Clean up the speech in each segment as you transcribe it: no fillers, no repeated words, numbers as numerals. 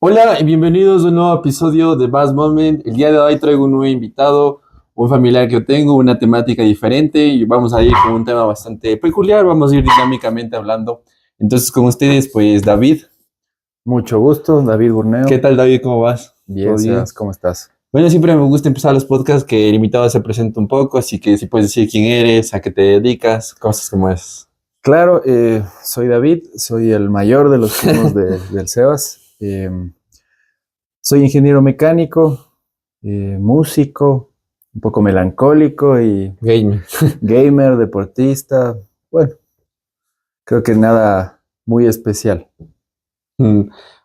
Hola y bienvenidos a un nuevo episodio de Bass Moment. El día de hoy traigo un nuevo invitado, un familiar que yo tengo, una temática diferente y vamos a ir con un tema bastante peculiar, vamos a ir dinámicamente hablando. Entonces con ustedes, pues David. Mucho gusto, David ¿Qué Burneo. tal, David? ¿Cómo vas? ¿Todo Bien, bien? Sebas, ¿cómo estás? Bueno, siempre me gusta empezar los podcasts que el invitado se presenta un poco, así que si puedes decir quién eres, a qué te dedicas, cosas como es. Claro, soy David, soy el mayor de los primos del Sebas. Soy ingeniero mecánico, músico, un poco melancólico y Gamer. gamer, deportista. Bueno, creo que nada muy especial. Mm,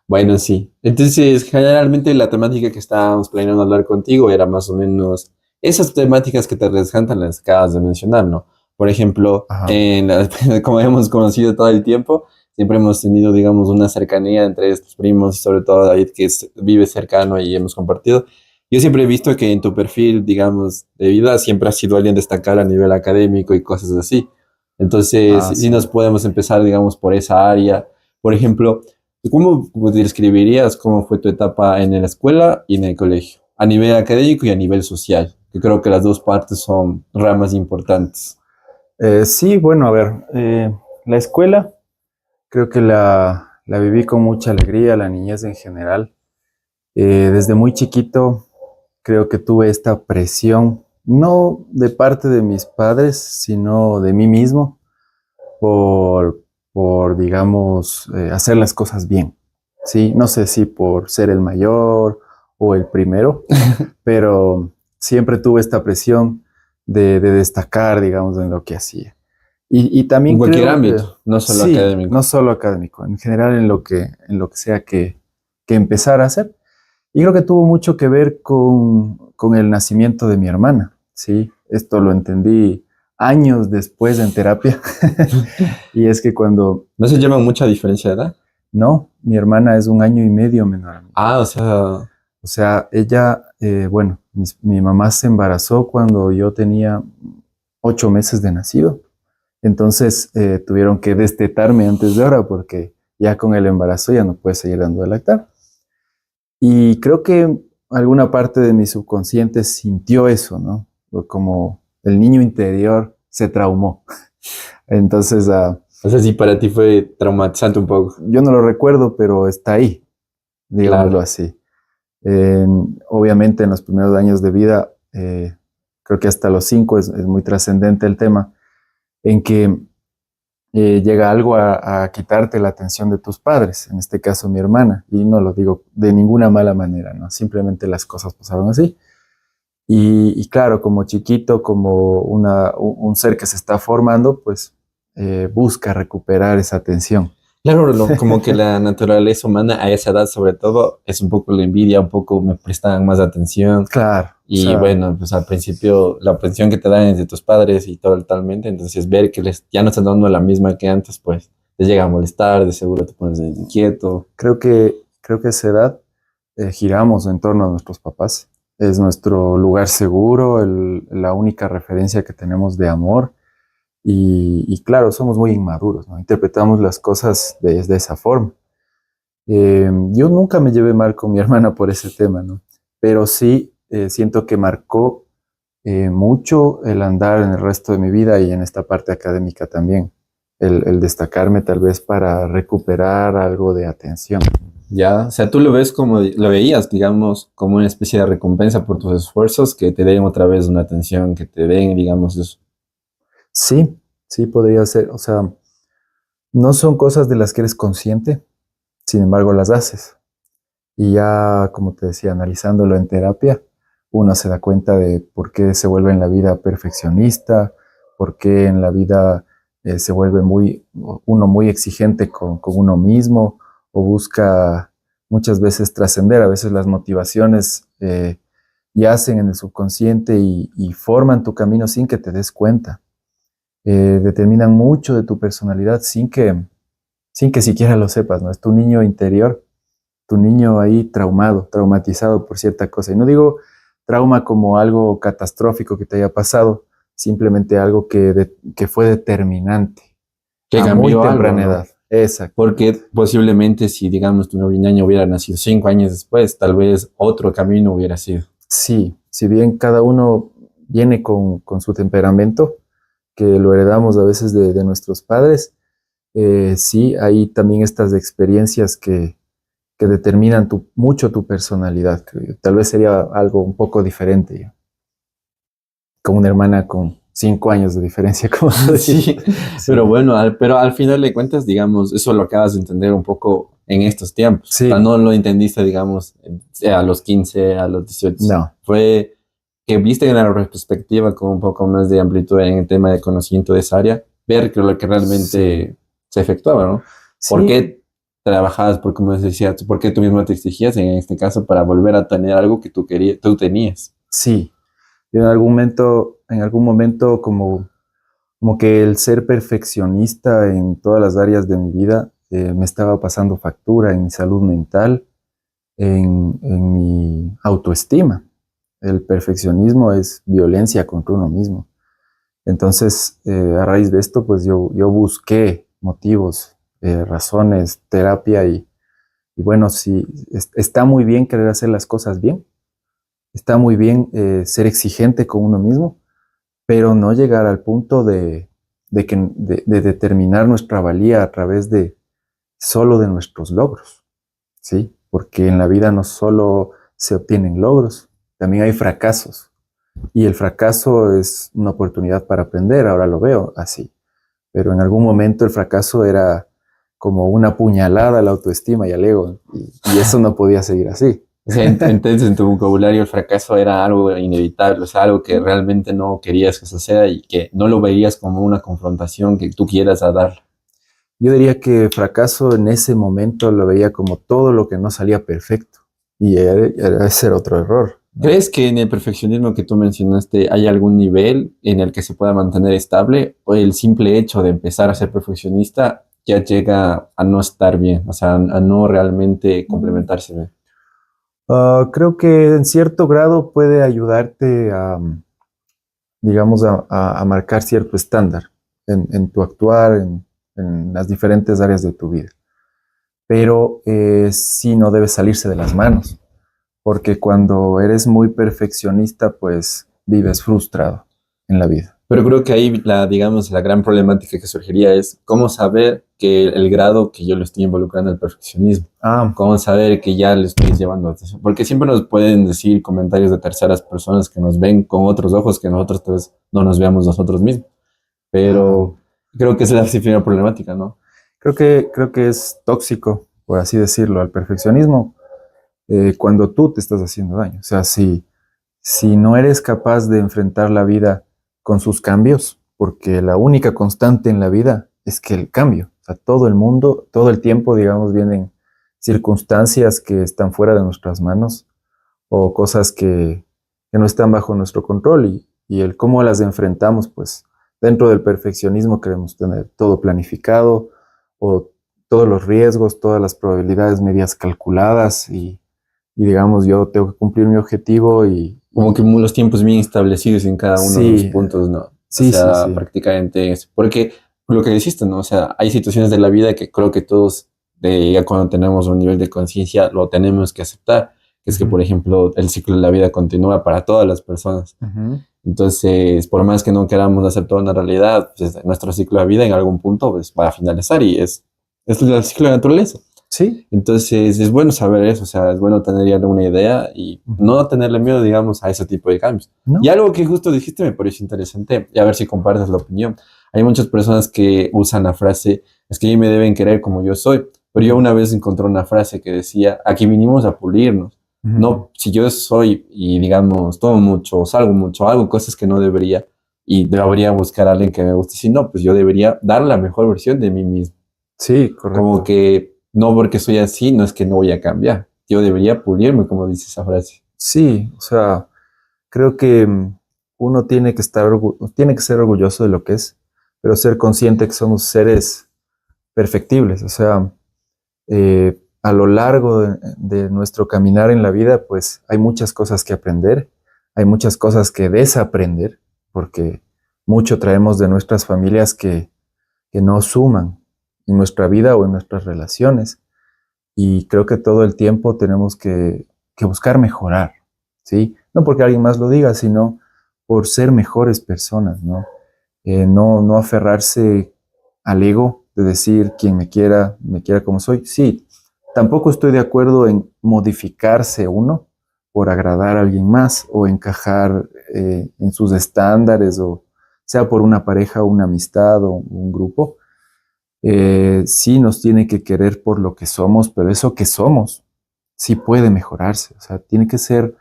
Bueno, sí. Entonces, generalmente la temática que estábamos planeando hablar contigo era más o menos esas temáticas que te resaltan las que acabas de mencionar, ¿no? Por ejemplo, Ajá. como hemos conocido todo el tiempo, siempre hemos tenido, digamos, una cercanía entre estos primos y sobre todo David, que vive cercano y hemos compartido. Yo siempre he visto que en tu perfil, digamos, de vida siempre has sido alguien destacado a nivel académico y cosas así. Entonces, Ah, si sí. nos podemos empezar, digamos, por esa área. Por ejemplo, ¿cómo describirías cómo fue tu etapa en la escuela y en el colegio? A nivel académico y a nivel social, que creo que las dos partes son ramas importantes. Sí, bueno, a ver, la escuela creo que la viví con mucha alegría, la niñez en general. Desde muy chiquito creo que tuve esta presión, no de parte de mis padres, sino de mí mismo, por, digamos, hacer las cosas bien. Sí, no sé si por ser el mayor o el primero, pero siempre tuve esta presión de destacar, digamos, en lo que hacía. Y En también cualquier creo, ámbito, no solo sí, no académico. solo académico, en general en lo que sea que empezar a hacer. Y creo que tuvo mucho que ver con el nacimiento de mi hermana, ¿sí? Esto lo entendí años después en terapia. Y es que cuando, ¿No se llevan mucha diferencia de edad? no, mi hermana es un año y medio menor a mí. Ah, o sea, O sea, ella, bueno, mi mamá se embarazó cuando yo tenía 8 meses de nacido. Entonces tuvieron que destetarme antes de hora porque ya con el embarazo ya no puede seguir dando de lactar. Y creo que alguna parte de mi subconsciente sintió eso, ¿no? Como el niño interior se traumó. Entonces, o sea, sí, para ti fue traumatizante un poco. yo no lo recuerdo, pero está ahí, digámoslo Claro. así. Obviamente en los primeros años de vida, creo que hasta los 5 es muy trascendente el tema, en que llega algo a quitarte la atención de tus padres, en este caso mi hermana, y no lo digo de ninguna mala manera, ¿no? Simplemente las cosas pasaron así. Y claro, como chiquito, como un ser que se está formando, pues busca recuperar esa atención. Claro, como que la naturaleza humana a esa edad, sobre todo, es un poco la envidia, un poco me prestan más atención. Claro, o Y sea, bueno, pues al principio la atención que te dan es de tus padres y totalmente, entonces ver que les ya no están dando la misma que antes, pues les llega a molestar, de seguro te pones inquieto. creo que a esa edad giramos en torno a nuestros papás. Es nuestro lugar seguro, la única referencia que tenemos de amor. Y claro, somos muy inmaduros, ¿no? Interpretamos las cosas de esa forma. Yo nunca me llevé mal con mi hermana por ese tema, ¿no? Pero sí siento que marcó mucho el andar en el resto de mi vida y en esta parte académica también. El destacarme tal vez para recuperar algo de atención. Ya, o sea, tú lo ves como, lo veías, digamos, como una especie de recompensa por tus esfuerzos, que te den otra vez una atención, que te den, digamos, eso. Sí, sí podría ser. O sea, no son cosas de las que eres consciente, sin embargo las haces. Y ya, como te decía, analizándolo en terapia, uno se da cuenta de por qué se vuelve en la vida perfeccionista, por qué en la vida se vuelve uno muy exigente con uno mismo o busca muchas veces trascender. A veces las motivaciones yacen en el subconsciente y forman tu camino sin que te des cuenta. Determinan mucho de tu personalidad sin que siquiera lo sepas, ¿no? Es tu niño interior, tu niño ahí traumado, traumatizado por cierta cosa. Y no digo trauma como algo catastrófico que te haya pasado, simplemente algo que fue determinante Que a muy cambió algo, temprana ¿no? edad. Exacto. Porque posiblemente si, digamos, tu ñaño hubiera nacido 5 años después, tal vez otro camino hubiera sido. Sí, si bien cada uno viene con su temperamento, que lo heredamos a veces de nuestros padres, sí, hay también estas experiencias que determinan mucho tu personalidad, creo yo. Tal vez sería algo un poco diferente, yo, con una hermana con 5 años de diferencia, como tú dices. Sí, Sí, pero bueno, pero al final de cuentas, digamos, eso lo acabas de entender un poco en estos tiempos. O sea, sí, no lo entendiste, digamos, a los 15, a los 18. no, Fue que viste en la retrospectiva con un poco más de amplitud en el tema de conocimiento de esa área, ver que lo que sí, realmente se efectuaba, ¿no? ¿Por sí, qué trabajabas, por como decías, por qué tú mismo te exigías en este caso para volver a tener algo que tú querías, tú tenías? sí. Yo en algún momento como que el ser perfeccionista en todas las áreas de mi vida me estaba pasando factura en mi salud mental, en mi autoestima. El perfeccionismo es violencia contra uno mismo. Entonces, a raíz de esto, pues yo busqué motivos, razones, terapia y bueno, sí, está muy bien querer hacer las cosas bien, está muy bien ser exigente con uno mismo, pero no llegar al punto de determinar nuestra valía a través de solo de nuestros logros, ¿sí? Porque en la vida no solo se obtienen logros, también hay fracasos. Y el fracaso es una oportunidad para aprender, ahora lo veo así. Pero en algún momento el fracaso era como una puñalada a la autoestima y al ego, y eso no podía seguir así. O sea, entonces en tu vocabulario el fracaso era algo inevitable, o sea, algo que realmente no querías que suceda y que no lo veías como una confrontación que tú quieras a dar. Yo diría que fracaso en ese momento lo veía como todo lo que no salía perfecto. Y ese era otro error, ¿no? ¿Crees que en el perfeccionismo que tú mencionaste hay algún nivel en el que se pueda mantener estable o el simple hecho de empezar a ser perfeccionista ya llega a no estar bien, o sea, a no realmente complementarse bien? Creo que en cierto grado puede ayudarte a, digamos, a marcar cierto estándar en tu actuar, en las diferentes áreas de tu vida. Pero sí no debe salirse de las manos, porque cuando eres muy perfeccionista, pues vives frustrado en la vida. Pero creo que ahí la, digamos, la gran problemática que surgiría es cómo saber que el grado que yo lo estoy involucrando al perfeccionismo, Ah, cómo saber que ya le estoy llevando a eso. Porque siempre nos pueden decir comentarios de terceras personas que nos ven con otros ojos que nosotros tal vez no nos veamos nosotros mismos. ah, Pero creo que esa es la primera problemática, ¿no? creo que es tóxico, por así decirlo, al perfeccionismo cuando tú te estás haciendo daño. O sea, si no eres capaz de enfrentar la vida con sus cambios, porque la única constante en la vida es que el cambio, o sea, todo el mundo, todo el tiempo, digamos, vienen circunstancias que están fuera de nuestras manos o cosas que no están bajo nuestro control y el cómo las enfrentamos, pues dentro del perfeccionismo queremos tener todo planificado o todos los riesgos, todas las probabilidades medias calculadas y digamos, yo tengo que cumplir mi objetivo Como que los tiempos bien establecidos en cada uno de los sí, puntos, ¿no? O sí, sí, sea, sí. prácticamente eso. Porque lo que dijiste, ¿no? O sea, hay situaciones de la vida que creo que todos, ya cuando tenemos un nivel de conciencia, lo tenemos que aceptar. Que es que, Ujú, por ejemplo, el ciclo de la vida continúa para todas las personas. ujú. Entonces, por más que no queramos hacer toda una realidad, pues, nuestro ciclo de vida en algún punto pues, va a finalizar y es el ciclo de la naturaleza. Sí, Entonces, es bueno saber eso, o sea, es bueno tener ya una idea y ujú. no tenerle miedo, digamos, a ese tipo de cambios. Y ¿No? algo que justo dijiste me pareció interesante, y a ver si compartes la opinión. Hay muchas personas que usan la frase, es que me deben querer como yo soy, pero yo Ujú, una vez encontré una frase que decía, aquí vinimos a pulirnos. ujú. No, si yo soy y digamos, tomo mucho, salgo mucho, hago cosas que no debería y debería buscar a alguien que me guste, si no, pues yo debería dar la mejor versión de mí mismo. Sí, Como correcto. que no porque soy así, no es que no voy a cambiar. Yo debería pulirme, como dice esa frase. Sí, o sea, creo que uno tiene que ser orgulloso de lo que es, pero ser consciente que somos seres perfectibles. O sea, a lo largo de nuestro caminar en la vida, pues hay muchas cosas que aprender, hay muchas cosas que desaprender, porque mucho traemos de nuestras familias que no suman. en nuestra vida o en nuestras relaciones. Y creo que todo el tiempo tenemos que buscar mejorar, ¿sí? No porque alguien más lo diga, sino por ser mejores personas, ¿no? No aferrarse al ego de decir quien me quiera como soy. Sí, tampoco estoy de acuerdo en modificarse uno por agradar a alguien más o encajar en sus estándares, o sea por una pareja o una amistad o un grupo. Sí nos tiene que querer por lo que somos, pero eso que somos sí puede mejorarse. O sea, tiene que ser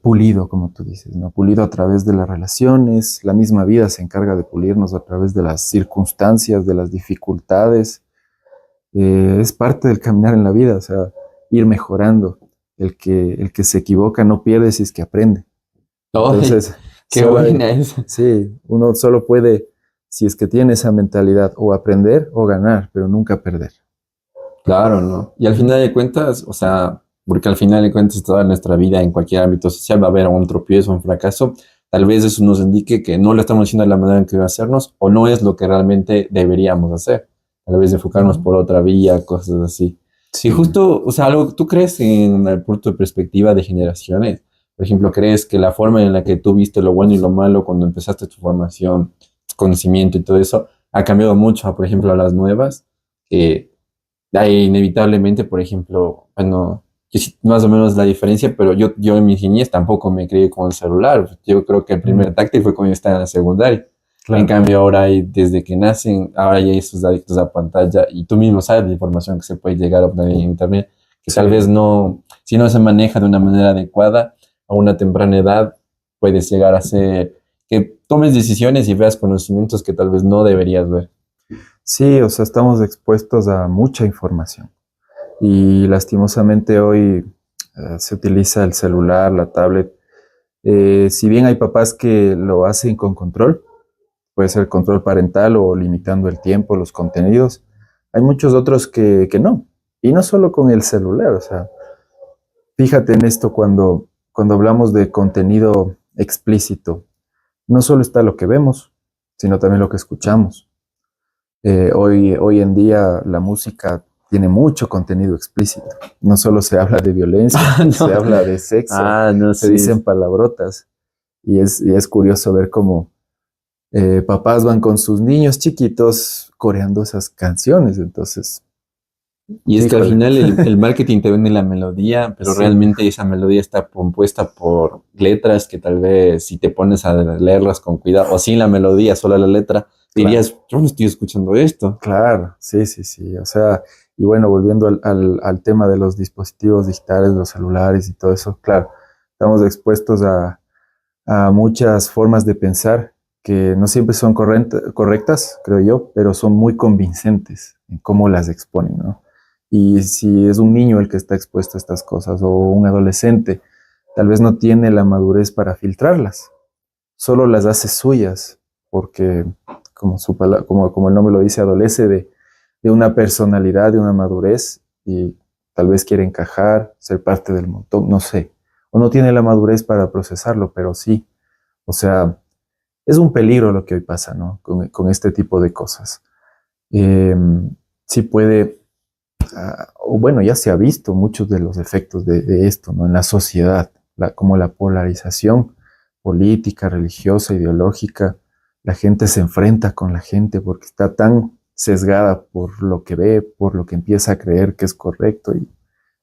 pulido, como tú dices, ¿no? Pulido a través de las relaciones. La misma vida se encarga de pulirnos a través de las circunstancias, de las dificultades. Es parte del caminar en la vida, o sea, ir mejorando. El que se equivoca no pierde si es que aprende. ¡Ay, Entonces, qué solo, buena esa! sí, uno solo puede, si es que tiene esa mentalidad, o aprender o ganar, pero nunca perder. Claro, ¿no? Y al final de cuentas, o sea, porque al final de cuentas toda nuestra vida en cualquier ámbito social va a haber un tropiezo, un fracaso, tal vez eso nos indique que no lo estamos haciendo de la manera en que debe hacernos o no es lo que realmente deberíamos hacer. Tal vez enfocarnos Ujú. por otra vía, cosas así. Y Sí. justo, o sea, algo, ¿tú crees en el punto de perspectiva de generaciones? Por ejemplo, ¿crees que la forma en la que tú viste lo bueno y lo malo cuando empezaste tu formación, tu conocimiento y todo eso, ha cambiado mucho a, por ejemplo, a las nuevas? Que hay inevitablemente, por ejemplo, bueno, yo sí, más o menos la diferencia, pero yo en mi niñez tampoco me crié con el celular. Yo creo que el primer Mm, táctil fue cuando yo estaba en la secundaria. En claro. cambio, ahora hay, desde que nacen, ahora ya hay esos adictos a pantalla y tú mismo sabes la información que se puede llegar a obtener en Internet, que Sí. tal vez no, si no se maneja de una manera adecuada a una temprana edad, puedes llegar a ser que tomes decisiones y veas conocimientos que tal vez no deberías ver. Sí, o sea, estamos expuestos a mucha información y lastimosamente hoy se utiliza el celular, la tablet. Si bien hay papás que lo hacen con control, puede ser control parental o limitando el tiempo, los contenidos, hay muchos otros que no. Y no solo con el celular, o sea, fíjate en esto cuando hablamos de contenido explícito, no solo está lo que vemos, sino también lo que escuchamos. Hoy en día la música tiene mucho contenido explícito. No solo se habla de violencia, Ah, se no. habla de sexo, Ah, no, se sí. dicen palabrotas. Y es curioso ver cómo papás van con sus niños chiquitos coreando esas canciones. Entonces, Y es que al híjole, final el marketing te vende la melodía, pero sí, realmente esa melodía está compuesta por letras que tal vez si te pones a leerlas con cuidado, o sin la melodía, solo la letra, claro, dirías, yo no estoy escuchando esto. claro, sí, sí, sí. O sea, y bueno, volviendo al tema de los dispositivos digitales, los celulares y todo eso, claro, estamos expuestos a muchas formas de pensar que no siempre son correctas, creo yo, pero son muy convincentes en cómo las exponen, ¿no? Y si es un niño el que está expuesto a estas cosas o un adolescente, tal vez no tiene la madurez para filtrarlas, solo las hace suyas, porque como el nombre lo dice, adolece de una personalidad, de una madurez y tal vez quiere encajar, ser parte del montón, no sé, o no tiene la madurez para procesarlo, pero sí, o sea, es un peligro lo que hoy pasa, ¿no? Con este tipo de cosas. Eh, sí puede, o bueno, ya se ha visto muchos de los efectos de esto, ¿no? En la sociedad, como la polarización política, religiosa, ideológica. La gente se enfrenta con la gente porque está tan sesgada por lo que ve, por lo que empieza a creer que es correcto y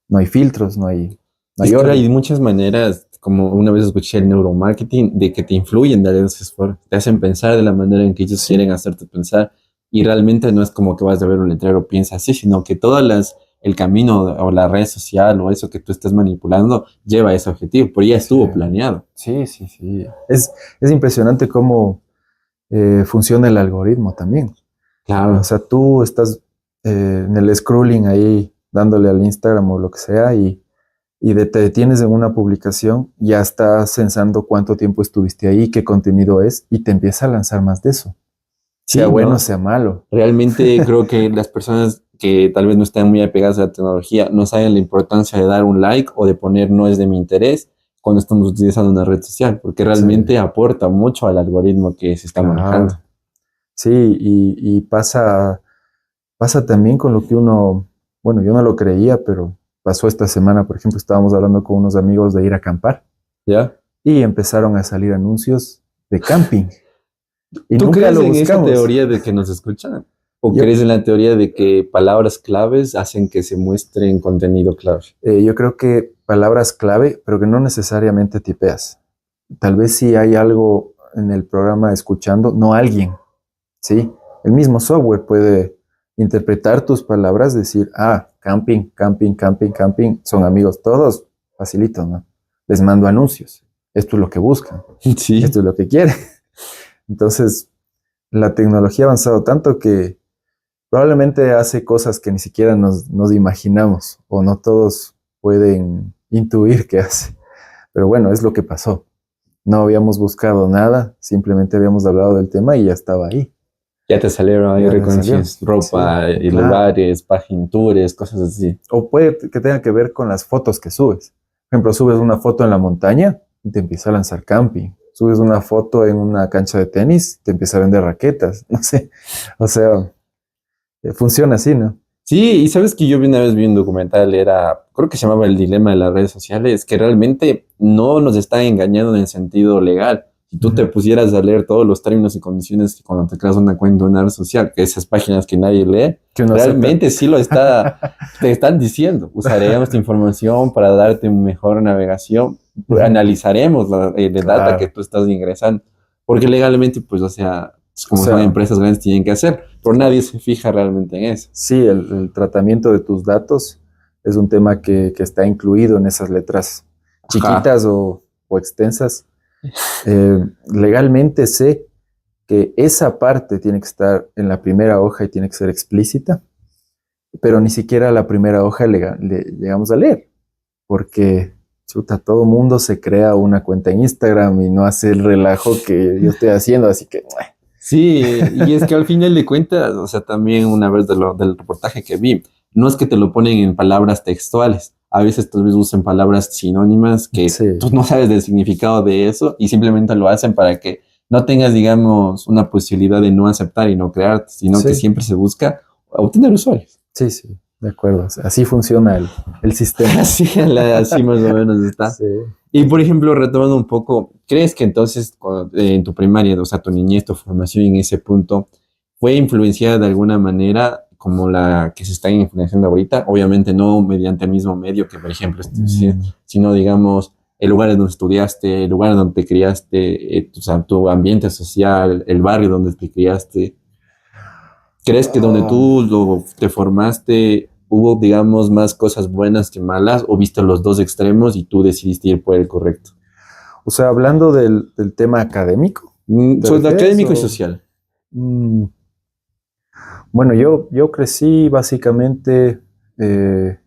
no hay filtros, no Y es hay que ahora hay orden. muchas maneras, como una vez escuché el neuromarketing, de que te influyen de esas formas, te hacen pensar de la manera en que ellos Sí, quieren hacerte pensar y realmente no es como que vas a ver un letrero, piensa así, sino que el camino o la red social o eso que tú estás manipulando lleva a ese objetivo, pero ya sí, estuvo planeado. sí, sí, sí. Es impresionante cómo funciona el algoritmo también. O Claro. sea, tú estás en el scrolling ahí dándole al Instagram o lo que sea te detienes en una publicación, ya estás censando cuánto tiempo estuviste ahí, qué contenido es y te empieza a lanzar más de eso, sea Sí, bueno, ¿no? sea malo. Realmente creo que las personas que tal vez no están muy apegadas a la tecnología no saben la importancia de dar un like o de poner no es de mi interés cuando estamos utilizando una red social, porque Sí, realmente aporta mucho al algoritmo que se está manejando. claro. Sí, y pasa pasa también con lo que uno, bueno, yo no lo creía, pero pasó esta semana, por ejemplo, estábamos hablando con unos amigos de ir a acampar ¿Ya? y empezaron a salir anuncios de camping y ¿Tú nunca crees lo en esa buscamos. teoría de que nos escuchan? ¿O Yo, crees en la teoría de que palabras claves hacen que se muestren contenido clave? yo creo que palabras clave, pero que no necesariamente tipeas. Tal vez si hay algo en el programa escuchando, no alguien, ¿sí? El mismo software puede interpretar tus palabras, decir, ah, camping, camping, camping, camping, son amigos todos, facilito, ¿no? Les mando anuncios. Esto es lo que buscan, Sí. esto es lo que quieren. Entonces, la tecnología ha avanzado tanto que probablemente hace cosas que ni siquiera nos imaginamos o no todos pueden intuir que hace. Pero bueno, es lo que pasó. No habíamos buscado nada, simplemente habíamos hablado del tema y ya estaba ahí. Ya te salieron ahí Ya te salió. reconocías ropa Sí, y claro. lugares, páginas, tours, cosas así. O puede que tenga que ver con las fotos que subes. Por ejemplo, subes una foto en la montaña y te empieza a lanzar camping. Subes una foto en una cancha de tenis, te empieza a vender raquetas. No sé. O sea, funciona así, ¿no? Sí, y sabes que yo una vez vi un documental, creo que se llamaba El dilema de las redes sociales, que realmente no nos están engañando en el sentido legal. Si tú te pusieras a leer todos los términos y condiciones que cuando te creas una cuenta en una red social, que esas páginas que nadie lee, Que uno acepta. realmente sí te están diciendo, usaremos esta información para darte una mejor navegación, analizaremos la data que Claro. tú estás ingresando, porque legalmente, pues, o sea, O como son sea, empresas grandes, tienen que hacer, pero nadie se fija realmente en eso. sí, el tratamiento de tus datos es un tema que está incluido en esas letras Ajá. chiquitas o extensas. Legalmente sé que esa parte tiene que estar en la primera hoja y tiene que ser explícita, pero ni siquiera la primera hoja le llegamos a leer, porque chuta, todo mundo se crea una cuenta en Instagram y no hace el relajo que yo estoy haciendo, así que Sí, y es que al final de cuentas, o sea, también una vez del reportaje que vi, no es que te lo ponen en palabras textuales, a veces tal vez usan palabras sinónimas que sí, tú no sabes del significado de eso y simplemente lo hacen para que no tengas, digamos, una posibilidad de no aceptar y no crear, sino que sí, siempre se busca obtener usuarios. sí, sí, de acuerdo. Así funciona el sistema. Así, así más o menos está. Sí. Y por ejemplo, retomando un poco, ¿crees que entonces en tu primaria, o sea, tu niñez, tu formación en ese punto, fue influenciada de alguna manera como la que se está influenciando ahorita? Obviamente no mediante el mismo medio que, por ejemplo, sino digamos, el lugar en donde estudiaste, el lugar donde te criaste, o sea, tu ambiente social, el barrio donde te criaste. ¿Crees que donde Oh, te formaste hubo, digamos, más cosas buenas que malas o viste los dos extremos y tú decidiste ir por el correcto? o sea, hablando del tema académico, ¿te Sobre lo refieres? académico y O, social. mm, bueno, yo crecí básicamente en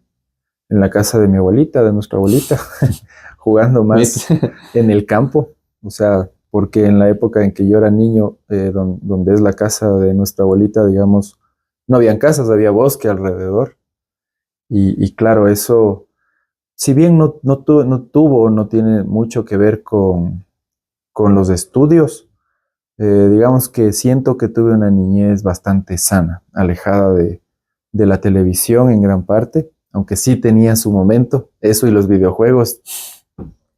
la casa de mi abuelita, de nuestra abuelita, jugando Met- más en el campo, o sea, porque en la época en que yo era niño, donde es la casa de nuestra abuelita, digamos, no habían casas, había bosque alrededor. Y claro, eso, si bien no tuvo, no tiene mucho que ver con los estudios, digamos que siento que tuve una niñez bastante sana, alejada de la televisión en gran parte, aunque sí tenía su momento, eso y los videojuegos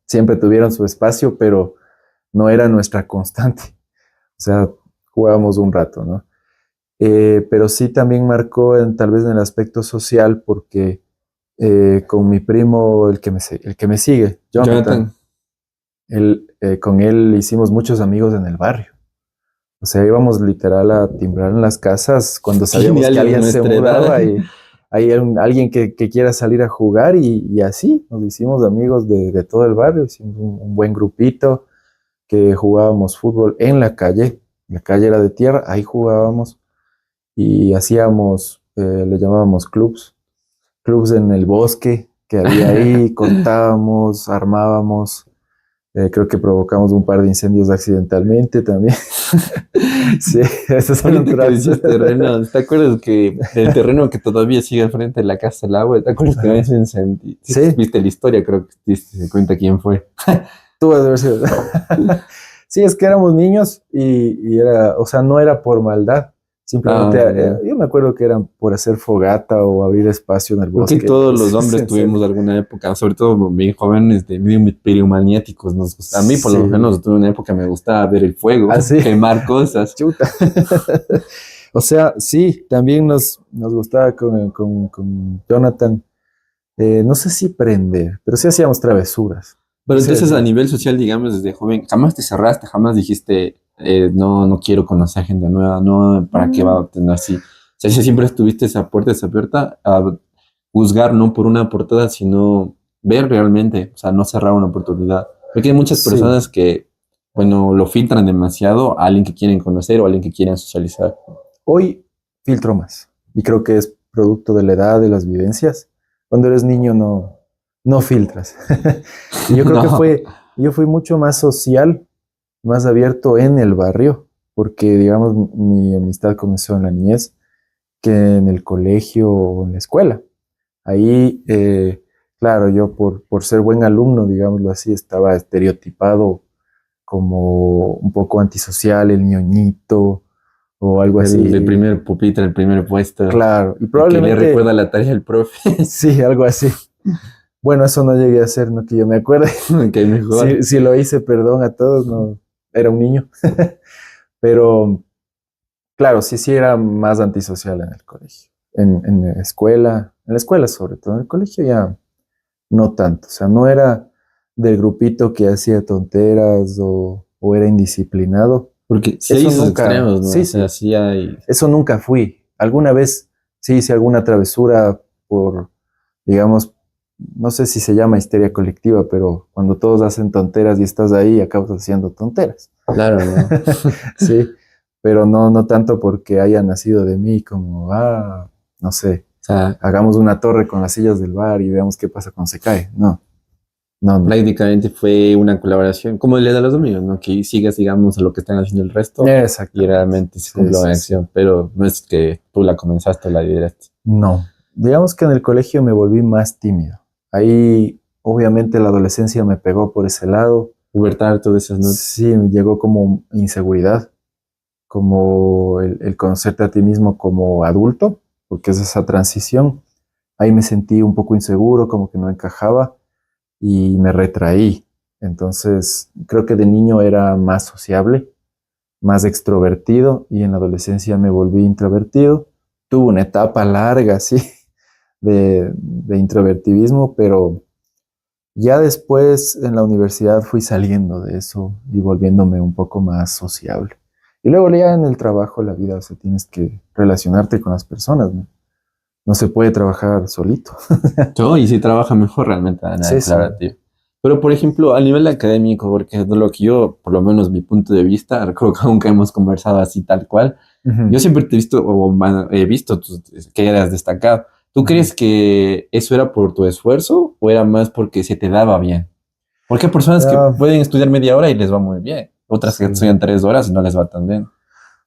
siempre tuvieron su espacio, pero no era nuestra constante. O sea, jugábamos un rato, ¿no? Pero sí también marcó tal vez en el aspecto social porque con mi primo, el que me sigue, Jonathan, Jonathan, con él hicimos muchos amigos en el barrio. O sea, íbamos literal a timbrar en las casas cuando tiene sabíamos que alguien de alguien se nuestra edad. mudaba y hay alguien que quiera salir a jugar y así nos hicimos amigos de todo el barrio, hicimos un buen grupito que jugábamos fútbol en la calle era de tierra, ahí jugábamos y hacíamos, le llamábamos clubs en el bosque que había ahí, cortábamos, armábamos, creo que provocamos un par de incendios accidentalmente también. Sí, esos son Ahorita que tratos. decís terreno, ¿te acuerdas que el terreno que todavía sigue al frente de la Casa del Agua? ¿Te acuerdas que a veces sí, Sí, viste la historia? Creo que se cuenta quién fue. tuvo de haber sido. Sí, es que éramos niños y era, o sea, no era por maldad, Simplemente, Ah, yo me acuerdo que eran por hacer fogata o abrir espacio en el creo que bosque. todos los Sí, hombres en serio. tuvimos alguna época, sobre todo bien jóvenes, de medio piromaniáticos. A mí, por lo Sí, menos, tuve una época que me gustaba ver el fuego, así, quemar cosas. chuta. O sea, sí, también nos gustaba con Jonathan, no sé si prender, pero sí hacíamos travesuras. Pero Sí, entonces, a nivel social, digamos, desde joven, jamás te cerraste, jamás dijiste, no, no quiero conocer gente nueva, no, ¿para qué va a tener así? O sea, si siempre estuviste esa puerta abierta a juzgar no por una portada, sino ver realmente, o sea, no cerrar una oportunidad. Porque hay muchas sí. personas que, bueno, lo filtran demasiado a alguien que quieren conocer o a alguien que quieren socializar. Hoy filtro más y creo que es producto de la edad, de las vivencias. Cuando eres niño no filtras. Y yo creo que No, yo fui mucho más social, más abierto en el barrio, porque digamos mi amistad comenzó en la niñez que en el colegio o en la escuela. Ahí, claro, yo por ser buen alumno, digámoslo así, estaba estereotipado como un poco antisocial, el ñoñito o algo el así. primer pupitre, el primer puesto, Claro, y el que le probablemente recuerda la tarea al profe, sí, algo así. Bueno, eso no llegué a hacer, no que yo me acuerde. que mejor. Si lo hice, perdón a todos, no, era un niño. Pero claro, sí era más antisocial en el colegio. En la escuela sobre todo, en el colegio ya no tanto. O sea, no era del grupito que hacía tonteras o era indisciplinado. Porque sí hay Eso esos nunca, extremos, ¿no? sí, O sea, sí, sí hay. eso nunca fui. Alguna vez sí hice alguna travesura por, digamos, no sé si se llama histeria colectiva, pero cuando todos hacen tonteras y estás ahí, acabas haciendo tonteras. Claro, ¿no? Sí, pero no tanto porque haya nacido de mí como, no sé, O sea, hagamos una torre con las sillas del bar y veamos qué pasa cuando se cae. No. prácticamente fue una colaboración, como el de los amigos, ¿no? Que sigas, digamos, a lo que están haciendo el resto y Exactamente. realmente se Sí, cumple una sí, sí. acción, pero no es que tú la comenzaste o la lideraste. No. Digamos que en el colegio me volví más tímido. Ahí, obviamente, la adolescencia me pegó por ese lado. Pubertad, todas esas notas. Sí, me llegó como inseguridad, como el conocerte a ti mismo como adulto, porque es esa transición. Ahí me sentí un poco inseguro, como que no encajaba y me retraí. Entonces, creo que de niño era más sociable, más extrovertido y en la adolescencia me volví introvertido. Tuve una etapa larga, sí, de introvertivismo, pero ya después en la universidad fui saliendo de eso y volviéndome un poco más sociable. Y luego ya en el trabajo, la vida, o sea, tienes que relacionarte con las personas, ¿no? No se puede trabajar solito. Todo, y si trabaja mejor realmente nada Sí, sí. declarativo. Pero, por ejemplo, a nivel académico, porque es de lo que yo, por lo menos mi punto de vista, creo que nunca hemos conversado así tal cual. Ujú, Yo siempre te he visto, he visto que eras destacado. ¿Tú ujú. crees que eso era por tu esfuerzo o era más porque se te daba bien? Porque hay personas que Ah, pueden estudiar media hora y les va muy bien. Otras que sí. estudian 3 horas y no les va tan bien.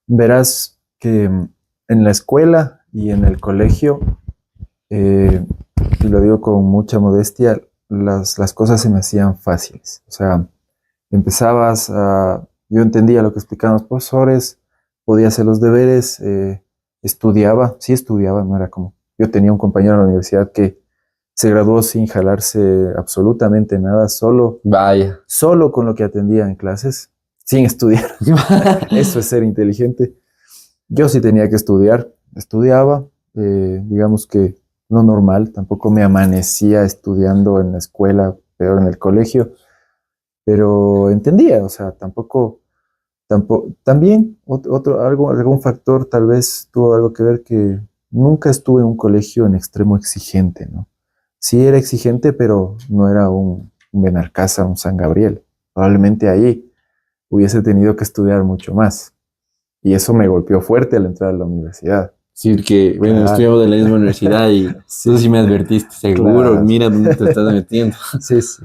Verás que en la escuela y en el colegio, eh, y lo digo con mucha modestia, las cosas se me hacían fáciles. O sea, yo entendía lo que explicaban los profesores, podía hacer los deberes, estudiaba, sí estudiaba, no era como, yo tenía un compañero en la universidad que se graduó sin jalarse absolutamente nada, Vaya. solo con lo que atendía en clases, sin estudiar. Eso es ser inteligente. Yo sí tenía que estudiar, estudiaba, digamos que no normal, tampoco me amanecía estudiando en la escuela, peor en el colegio, pero entendía, o sea, también algún factor tal vez tuvo algo que ver que nunca estuve en un colegio en extremo exigente, ¿no? Sí era exigente, pero no era un Benalcázar, un San Gabriel. Probablemente ahí hubiese tenido que estudiar mucho más. Y eso me golpeó fuerte al entrar a la universidad. Decir que, bueno, Claro, estudiamos de la misma universidad y tú sí, sí me advertiste, seguro, claro. mira dónde te estás metiendo. Sí, sí.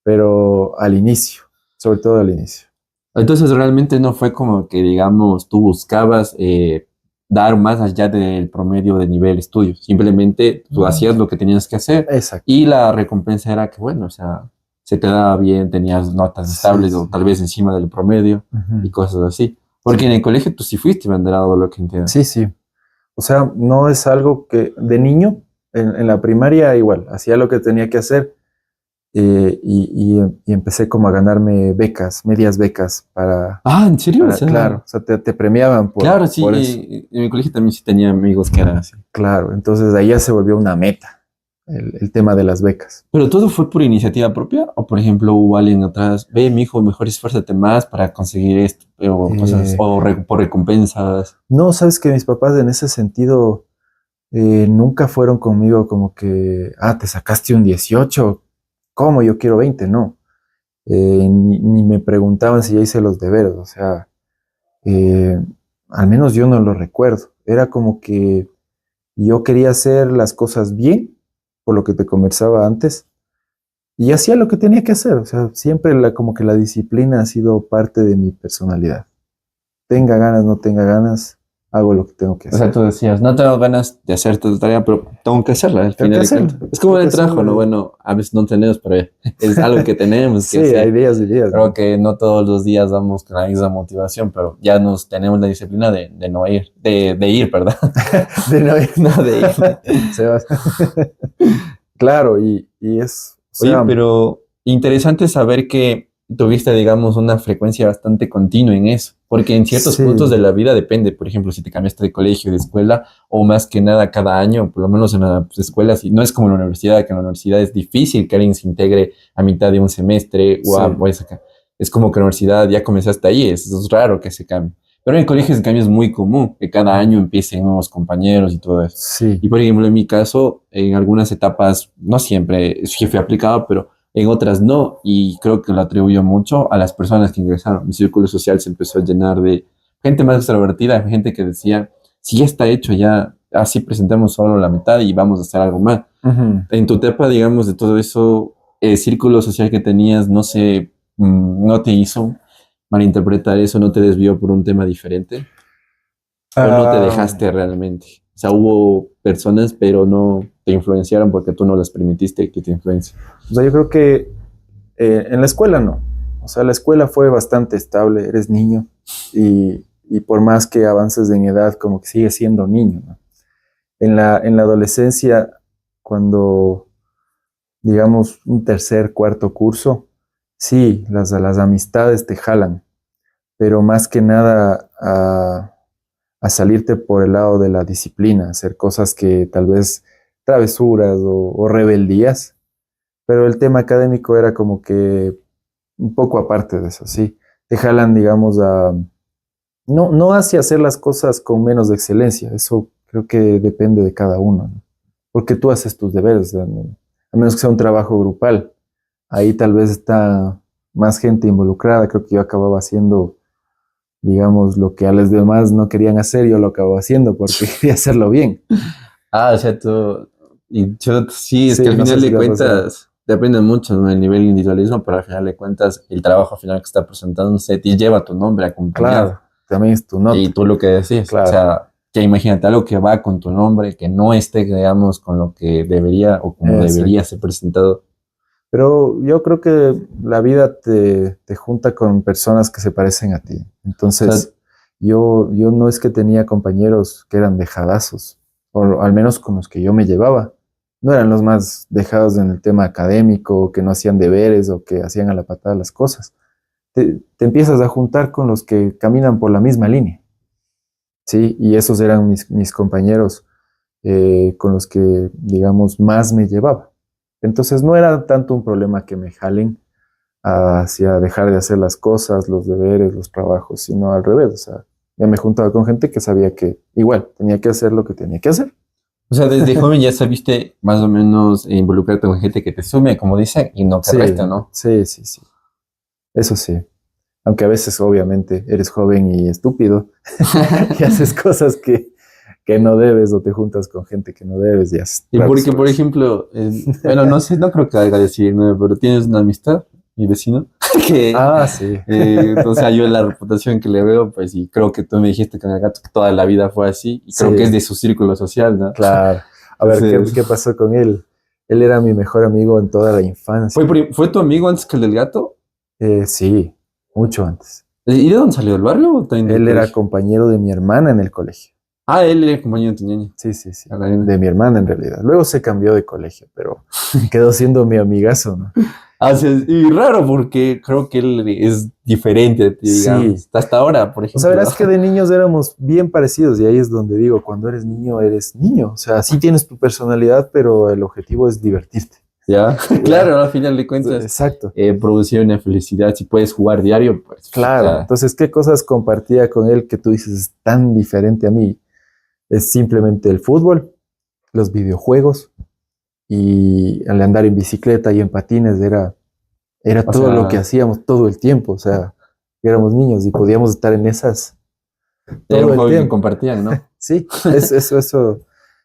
Pero al inicio, sobre todo al inicio. Entonces realmente no fue como que, digamos, tú buscabas dar más allá del promedio de nivel estudio. Simplemente tú hacías lo que tenías que hacer Exacto. y la recompensa era que, bueno, o sea, se te daba bien, tenías notas Sí, estables o sí. tal vez encima del promedio y Ujú. cosas así. Porque en el colegio tú sí fuiste banderado, lo que entiendo. Sí, sí. O sea, no es algo que de niño, en la primaria igual, hacía lo que tenía que hacer y empecé como a ganarme becas, medias becas Ah, ¿en serio? O sea, claro, o sea, te premiaban claro, sí. por eso. En mi colegio también sí tenía amigos que eran así. Claro, entonces ahí ya se volvió una meta, el tema de las becas. ¿Pero todo fue por iniciativa propia? O, por ejemplo, hubo alguien atrás, ve, mi hijo, mejor esfuérzate más para conseguir esto, o cosas, Eh, o por recompensas. no, sabes que mis papás en ese sentido nunca fueron conmigo como que, te sacaste un 18, ¿cómo? Yo quiero 20, no. Ni me preguntaban si ya hice los deberes, o sea, eh, al menos yo no lo recuerdo. Era como que yo quería hacer las cosas bien, por lo que te conversaba antes, y hacía lo que tenía que hacer, o sea, siempre como que la disciplina ha sido parte de mi personalidad. Tenga ganas, no tenga ganas, hago lo que tengo que O sea, hacer. tú decías, no tengo ganas de hacer tu tarea, pero tengo que hacerla al Tengo que final de hacerlo, cuentas. Es como tengo en que el trabajo, ¿no? hacerlo. Bueno, a veces no tenemos, pero es algo que tenemos que Sí, hay hacer. días y días, Creo ¿no? que no todos los días vamos con la misma motivación, pero ya nos tenemos la disciplina de no ir, de ir, perdón, De no ir. no de ir. Sebas. Claro, y es, o Oye, sea, pero interesante saber que tuviste, digamos, una frecuencia bastante continua en eso, porque en ciertos puntos de sí, la vida depende, por ejemplo, si te cambiaste de colegio, de escuela, o más que nada cada año, por lo menos en las escuelas, y no es como en la universidad, que en la universidad es difícil que alguien se integre a mitad de un semestre sí. o acá. Es como que en la universidad ya comenzaste ahí, es raro que se cambie. Pero en el colegio ese cambio es muy común, que cada año empiecen nuevos compañeros y todo eso. Sí. Y por ejemplo, en mi caso, en algunas etapas, no siempre sí fue aplicado, pero en otras no. Y creo que lo atribuyo mucho a las personas que ingresaron. Mi círculo social se empezó a llenar de gente más extrovertida, gente que decía, si ya está hecho, ya así presentamos solo la mitad y vamos a hacer algo más. Ujú. En tu etapa, digamos, de todo eso, el círculo social que tenías, no sé, no te hizo malinterpretar eso, no te desvió por un tema diferente. ¿O no te Ah, dejaste realmente? O sea, hubo personas, pero no te influenciaron porque tú no las permitiste que te influencien. o sea, yo creo que en la escuela no. O sea, la escuela fue bastante estable, eres niño y por más que avances en edad, como que sigues siendo niño, ¿no? En la adolescencia, cuando, digamos, un tercer, cuarto curso, sí, las amistades te jalan, pero más que nada a salirte por el lado de la disciplina, hacer cosas que tal vez travesuras o rebeldías, pero el tema académico era como que un poco aparte de eso, sí. Te jalan, digamos, no hacia hacer las cosas con menos de excelencia, eso creo que depende de cada uno, ¿no? Porque tú haces tus deberes, o sea, a menos que sea un trabajo grupal, ahí tal vez está más gente involucrada, creo que yo acababa haciendo, digamos, lo que a los demás no querían hacer, yo lo acababa haciendo porque quería hacerlo bien. Ah, o sea, tú... Y yo, sí, es que Sí, al no sé final si de te ha pasado. cuentas depende mucho, ¿no? El nivel de individualismo, pero al final de cuentas el trabajo final que está presentándose te lleva tu nombre acompañado. Claro, también es tu Y nota, tú lo que decís, o claro, sea, que imagínate algo que va con tu nombre, que no esté, digamos, con lo que debería o como debería exacto. ser presentado. Pero yo creo que la vida te junta con personas que se parecen a ti. O sea, Entonces, yo no es que tenía compañeros que eran dejadazos, o al menos con los que yo me llevaba. No eran los más dejados en el tema académico, que no hacían deberes o que hacían a la patada las cosas. Te empiezas a juntar con los que caminan por la misma línea, ¿sí? Y esos eran mis compañeros con los que, digamos, más me llevaba. Entonces no era tanto un problema que me jalen hacia dejar de hacer las cosas, los deberes, los trabajos, sino al revés. O sea, ya me juntaba con gente que sabía que igual tenía que hacer lo que tenía que hacer. o sea, desde joven ya sabiste más o menos involucrarte con gente que te sume, como dicen, y no que resta, Sí, ¿no? sí, sí, sí. Eso sí. Aunque a veces, obviamente, eres joven y estúpido y haces cosas que no debes o te juntas con gente que no debes y haces Y porque, por travesuras. ejemplo, bueno, no sé, no creo que haga decir, ¿no? Pero tienes una amistad, mi vecino, que, Ah, sí. o sea, yo la reputación que le veo, pues, y creo que tú me dijiste con el gato que toda la vida fue así, y creo que es Sí, de su círculo social, ¿no? claro. A ver, ¿qué, Entonces, qué pasó con él? Él era mi mejor amigo en toda la infancia. ¿fue tu amigo antes que el del gato? Sí, mucho antes. ¿Y de dónde salió? ¿Del barrio o también del Él era colegio? compañero de mi hermana en el colegio. Ah, él era compañero de tu ñaña. Sí, sí, sí. A la vaina. De mi hermana en realidad. Luego se cambió de colegio, pero quedó siendo mi amigazo, ¿no? Ah, o sea, y raro porque creo que él es diferente a ti, Sí. digamos. Hasta ahora, por O sea, ejemplo. verás que de niños éramos bien parecidos y ahí es donde digo, cuando eres niño, eres niño. O sea, sí tienes tu personalidad, pero el objetivo es divertirte. Ya, Ya, claro, al final de cuentas, exacto. producir una felicidad. Si puedes jugar diario, pues, Claro. puta, Entonces, ¿qué cosas compartía con él que tú dices es tan diferente a mí? Es simplemente el fútbol, los videojuegos y al andar en bicicleta y en patines era o todo lo que sea, hacíamos todo el tiempo. O sea, éramos niños y podíamos estar en esas era todo un el hobby que tiempo. compartían, ¿no? Sí,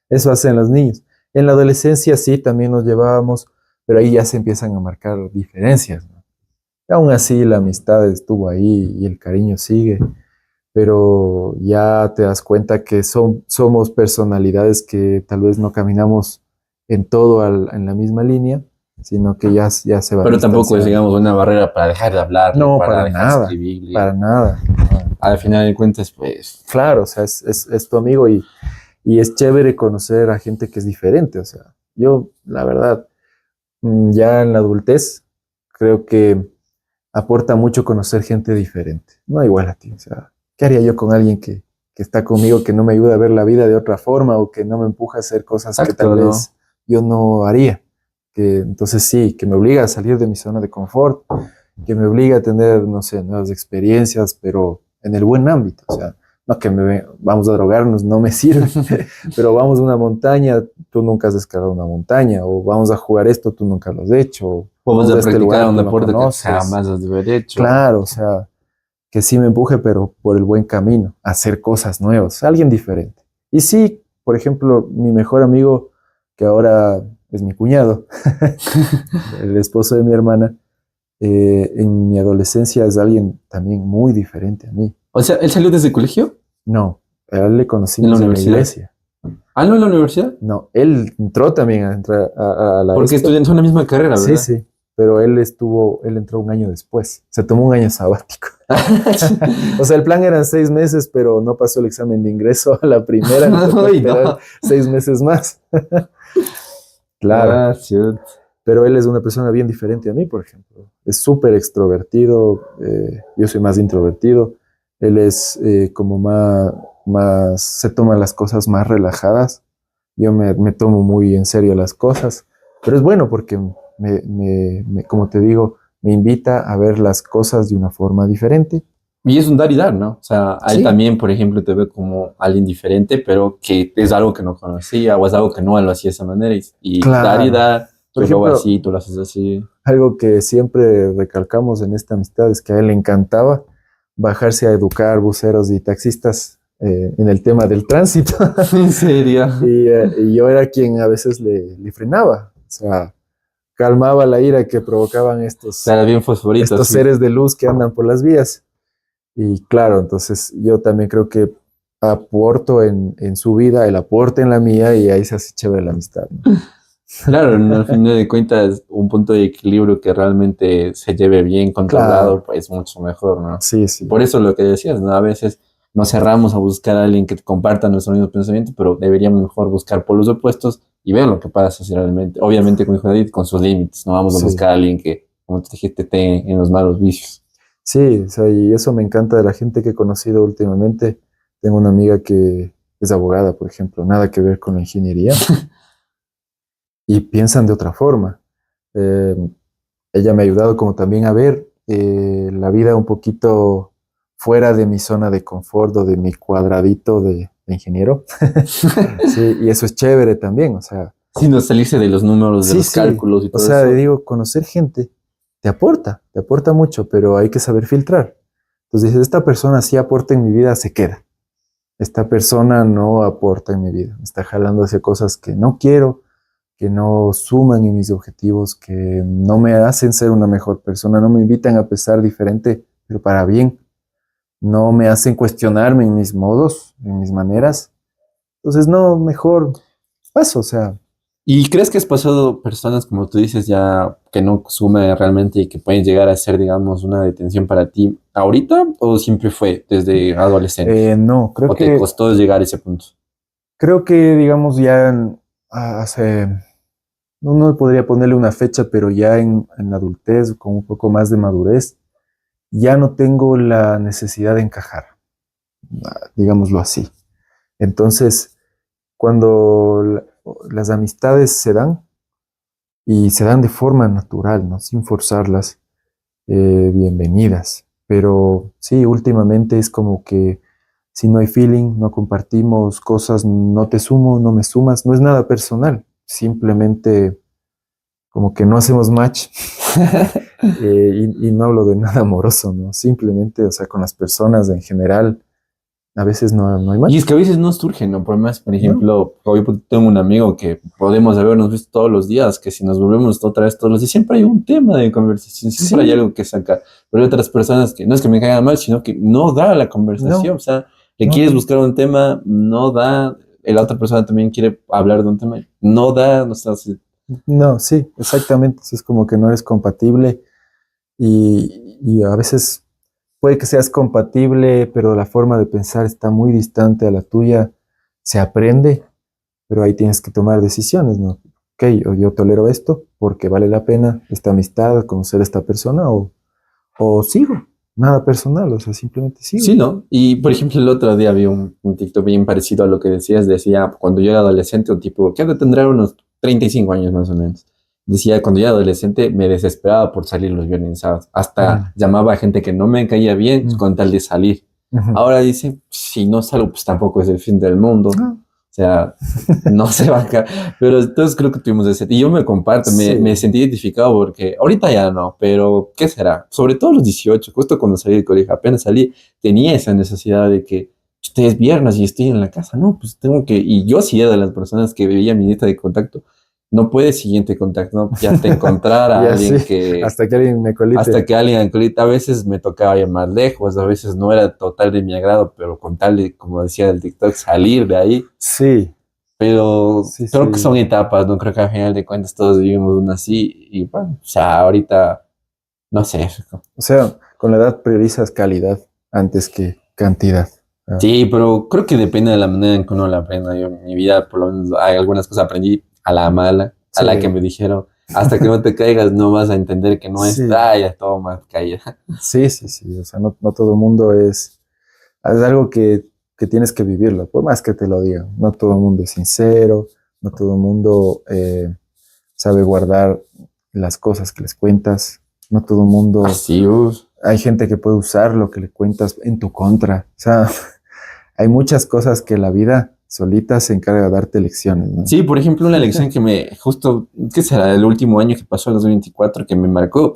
eso hacen los niños. En la adolescencia sí, también nos llevábamos, pero ahí ya se empiezan a marcar diferencias, ¿no? Aún así, la amistad estuvo ahí y el cariño sigue, pero ya te das cuenta que somos personalidades que tal vez no caminamos en todo en la misma línea, sino que ya se van Pero tampoco es, distanciando. digamos, una barrera para dejar de hablarle, No, para dejar de escribirle. para nada. Al final de cuentas, pues, Claro, o sea, es tu amigo y es chévere conocer a gente que es diferente. O sea, yo, la verdad, ya en la adultez, creo que aporta mucho conocer gente diferente. No igual a ti. O sea, ¿qué haría yo con alguien que está conmigo, que no me ayuda a ver la vida de otra forma o que no me empuja a hacer cosas que tal exacto, ¿no? vez yo no haría? Que entonces sí, que me obliga a salir de mi zona de confort, que me obliga a tener, no sé, nuevas experiencias, pero en el buen ámbito. O sea, no que vamos a drogarnos, no me sirve, pero vamos a una montaña, tú nunca has escalado una montaña, o vamos a jugar esto, tú nunca lo has hecho, o Vamos vamos a a este practicar lugar, un tú no deporte que conoces. jamás has de haber hecho. Claro, o sea, que sí me empuje, pero por el buen camino, a hacer cosas nuevas, alguien diferente. Y sí, por ejemplo, mi mejor amigo, que ahora es mi cuñado, el esposo de mi hermana, en mi adolescencia es alguien también muy diferente a mí. O sea, ¿él salió desde el colegio? No, a él le En la conocimos en la universidad. iglesia. Ah, no, en la universidad. No, él entró también a, entrar a la Porque esto. estudian, son la misma carrera, Sí, ¿verdad? sí, pero él entró un año después. Se tomó un año sabático. O sea, el plan eran 6 meses, pero no pasó el examen de ingreso a la primera, le tocó Uy, esperar no. 6 meses más. Claro, Ah, shoot. pero él es una persona bien diferente a mí, por ejemplo. Es súper extrovertido, yo soy más introvertido. Él es como se toma las cosas más relajadas. Yo me tomo muy en serio las cosas, pero es bueno porque como te digo, me invita a ver las cosas de una forma diferente. Y es un dar y dar, ¿no? O sea, a él Sí, también, por ejemplo, te ve como alguien diferente, pero que es algo que no conocía o es algo que no lo hacía de esa manera. Y dar y claro. dar, Por yo lo hago ejemplo, así, tú lo haces así. algo que siempre recalcamos en esta amistad es que a él le encantaba bajarse a educar buceros y taxistas en el tema del tránsito. En serio. Y yo era quien a veces le frenaba, o sea, calmaba la ira que provocaban Era bien fosforito, estos así. seres de luz que andan por las vías. Y claro, entonces yo también creo que aporto en su vida, él aporta en la mía y ahí se hace chévere la amistad, ¿no? Claro, ¿no? Al final de cuentas, un punto de equilibrio que realmente se lleve bien controlado, Claro, pues mucho mejor, ¿no? sí, Y sí, por eso lo que decías, ¿no? A veces nos cerramos a buscar a alguien que comparta nuestros mismos pensamientos, pero deberíamos mejor buscar por los opuestos y ver lo que pasa si realmente. Obviamente, como dijo David, con sus límites, no vamos a sí. buscar a alguien que, como te dijiste, esté en los malos vicios. Sí, o sea, y eso me encanta de la gente que he conocido últimamente. Tengo una amiga que es abogada, por ejemplo, nada que ver con la ingeniería, y piensan de otra forma. Eh, Ella me ha ayudado como también a ver la vida un poquito fuera de mi zona de confort o de mi cuadradito de ingeniero. Sí, y eso es chévere también, o sea, Sino salirse de los números, de sí, los sí, cálculos y o todo sea, eso. digo, conocer gente te aporta mucho, pero hay que saber filtrar. Entonces dices, esta persona sí aporta en mi vida, se queda. Esta persona no aporta en mi vida, me está jalando hacia cosas que no quiero, que no suman en mis objetivos, que no me hacen ser una mejor persona, no me invitan a pensar diferente, pero para bien, no me hacen cuestionarme en mis modos, en mis maneras. Entonces, no, mejor paso, o sea, ¿Y crees que has pasado personas, como tú dices, ya que no consumen realmente y que pueden llegar a ser, digamos, una detención para ti ahorita o siempre fue desde adolescente? No, ¿O te costó llegar a ese punto? creo que, digamos, ya hace, no podría ponerle una fecha, pero ya en la adultez, con un poco más de madurez, ya no tengo la necesidad de encajar, digámoslo así. Entonces, cuando las amistades se dan y se dan de forma natural, ¿no? Sin forzarlas, bienvenidas. Pero sí, últimamente es como que si no hay feeling, no compartimos cosas, no te sumo, no me sumas, no es nada personal, simplemente como que no hacemos match. Y no hablo de nada amoroso, ¿no? Simplemente, o sea, con las personas en general, a veces no hay Y match, es que a veces no surgen, ¿no? Por más, por ¿no? ejemplo, hoy tengo un amigo que podemos habernos visto todos los días, que si nos volvemos otra vez todos los días, siempre hay un tema de conversación, siempre hay Sí, algo que sacar. Pero hay otras personas que no es que me caigan mal, sino que no da la conversación. no, O sea, le no, quieres no. buscar un tema, no da. La otra persona también quiere hablar de un tema, no da. No sé, No, sí, exactamente. Es como que no eres compatible y a veces puede que seas compatible, pero la forma de pensar está muy distante a la tuya. Se aprende, pero ahí tienes que tomar decisiones, ¿no? Ok, o yo tolero esto porque vale la pena esta amistad, conocer a esta persona, o sigo. Nada personal, o sea, simplemente sí, sigo. ¿no? Y por ejemplo, el otro día vi un TikTok bien parecido a lo que decías. Decía, cuando yo era adolescente, un tipo que ha de tendrá unos 35 años más o menos. Decía, cuando yo era adolescente me desesperaba por salir los viernes y sábados. Ujú, Hasta llamaba a gente que no me caía bien ujú, con tal de salir. ujú. Ahora dice, si no salgo, pues tampoco es el fin del mundo. Ah, O sea, no se va a caer. Pero entonces creo que tuvimos ese. Y yo me comparto, me sí, sentí identificado porque ahorita ya no, pero ¿qué será? Sobre todo a los 18, justo cuando salí del colegio, apenas salí, tenía esa necesidad de que ustedes viernes y estoy en la casa, no, pues tengo que. Y yo sí era de las personas que veía mi lista de contacto. No puede siguiente contacto, ¿no? Ya te encontrar a y así, alguien que hasta que alguien me hasta colite. que alguien alcoholita, a veces me tocaba ir más lejos, a veces no era total de mi agrado, pero con tal de, como decía el TikTok, salir de ahí. Sí, Pero sí, creo que son sí. etapas, ¿no? Creo que al final de cuentas todos vivimos una así y bueno, o sea, ahorita, no sé. O sea, con la edad priorizas calidad antes que cantidad. Ah, Sí, pero creo que depende de la manera en que uno la aprenda. Yo en mi vida, por lo menos, hay algunas cosas aprendí a la mala, a la que sí, me dijeron, hasta que no te caigas no vas a entender que no sí, está, ya todo más caída. sí, sí, sí. O sea, no todo el mundo es algo que tienes que vivirlo, por más que te lo digan. No todo el mundo es sincero, no todo el mundo sabe guardar las cosas que les cuentas, no todo el mundo, Así, uff. hay gente que puede usar lo que le cuentas en tu contra. O sea, hay muchas cosas que la vida solita se encarga de darte lecciones, ¿no? Sí, por ejemplo, una lección que justo, ¿qué será? El último año que pasó, el 2024, que me marcó,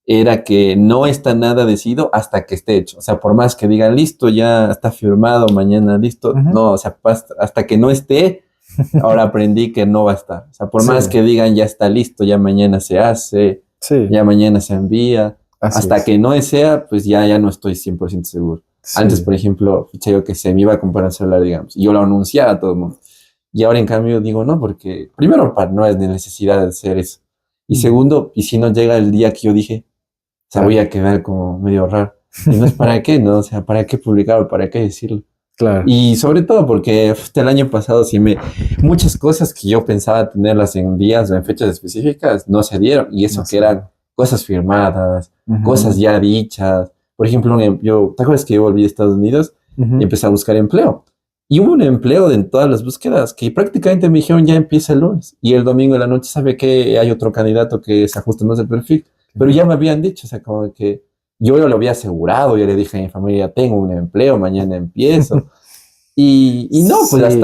era que no está nada decidido hasta que esté hecho. O sea, por más que digan, listo, ya está firmado, mañana listo, Ujú. no, o sea, hasta que no esté, ahora aprendí que no va a estar. O sea, por Sí, más que digan, ya está listo, ya mañana se hace, sí, ya mañana se envía, así hasta es. que no sea, pues ya no estoy 100% seguro. Antes, Sí. por ejemplo, yo que se me iba a comprar un celular, digamos, y yo lo anunciaba a todo el mundo. Y ahora en cambio digo no, porque primero no es de necesidad de hacer eso. Y Mm, segundo, y si no llega el día que yo dije, o sea, voy claro. a quedar como medio raro. Y no es para qué, ¿no? O sea, ¿para qué publicarlo? ¿Para qué decirlo? Claro. Y sobre todo porque el año pasado muchas cosas que yo pensaba tenerlas en días o en fechas específicas no se dieron. Y No eso que sé. eran cosas firmadas, cosas Ujú, ya dichas. Por ejemplo, ¿te acuerdas que yo volví de Estados Unidos y ujú. empecé a buscar empleo? Y hubo un empleo en todas las búsquedas que prácticamente me dijeron ya empieza el lunes. Y el domingo de la noche sabe que hay otro candidato que se ajusta más al perfil. Pero ya me habían dicho, o sea, como que yo lo había asegurado, yo le dije a mi familia, tengo un empleo, mañana empiezo. Y no, pues Sí,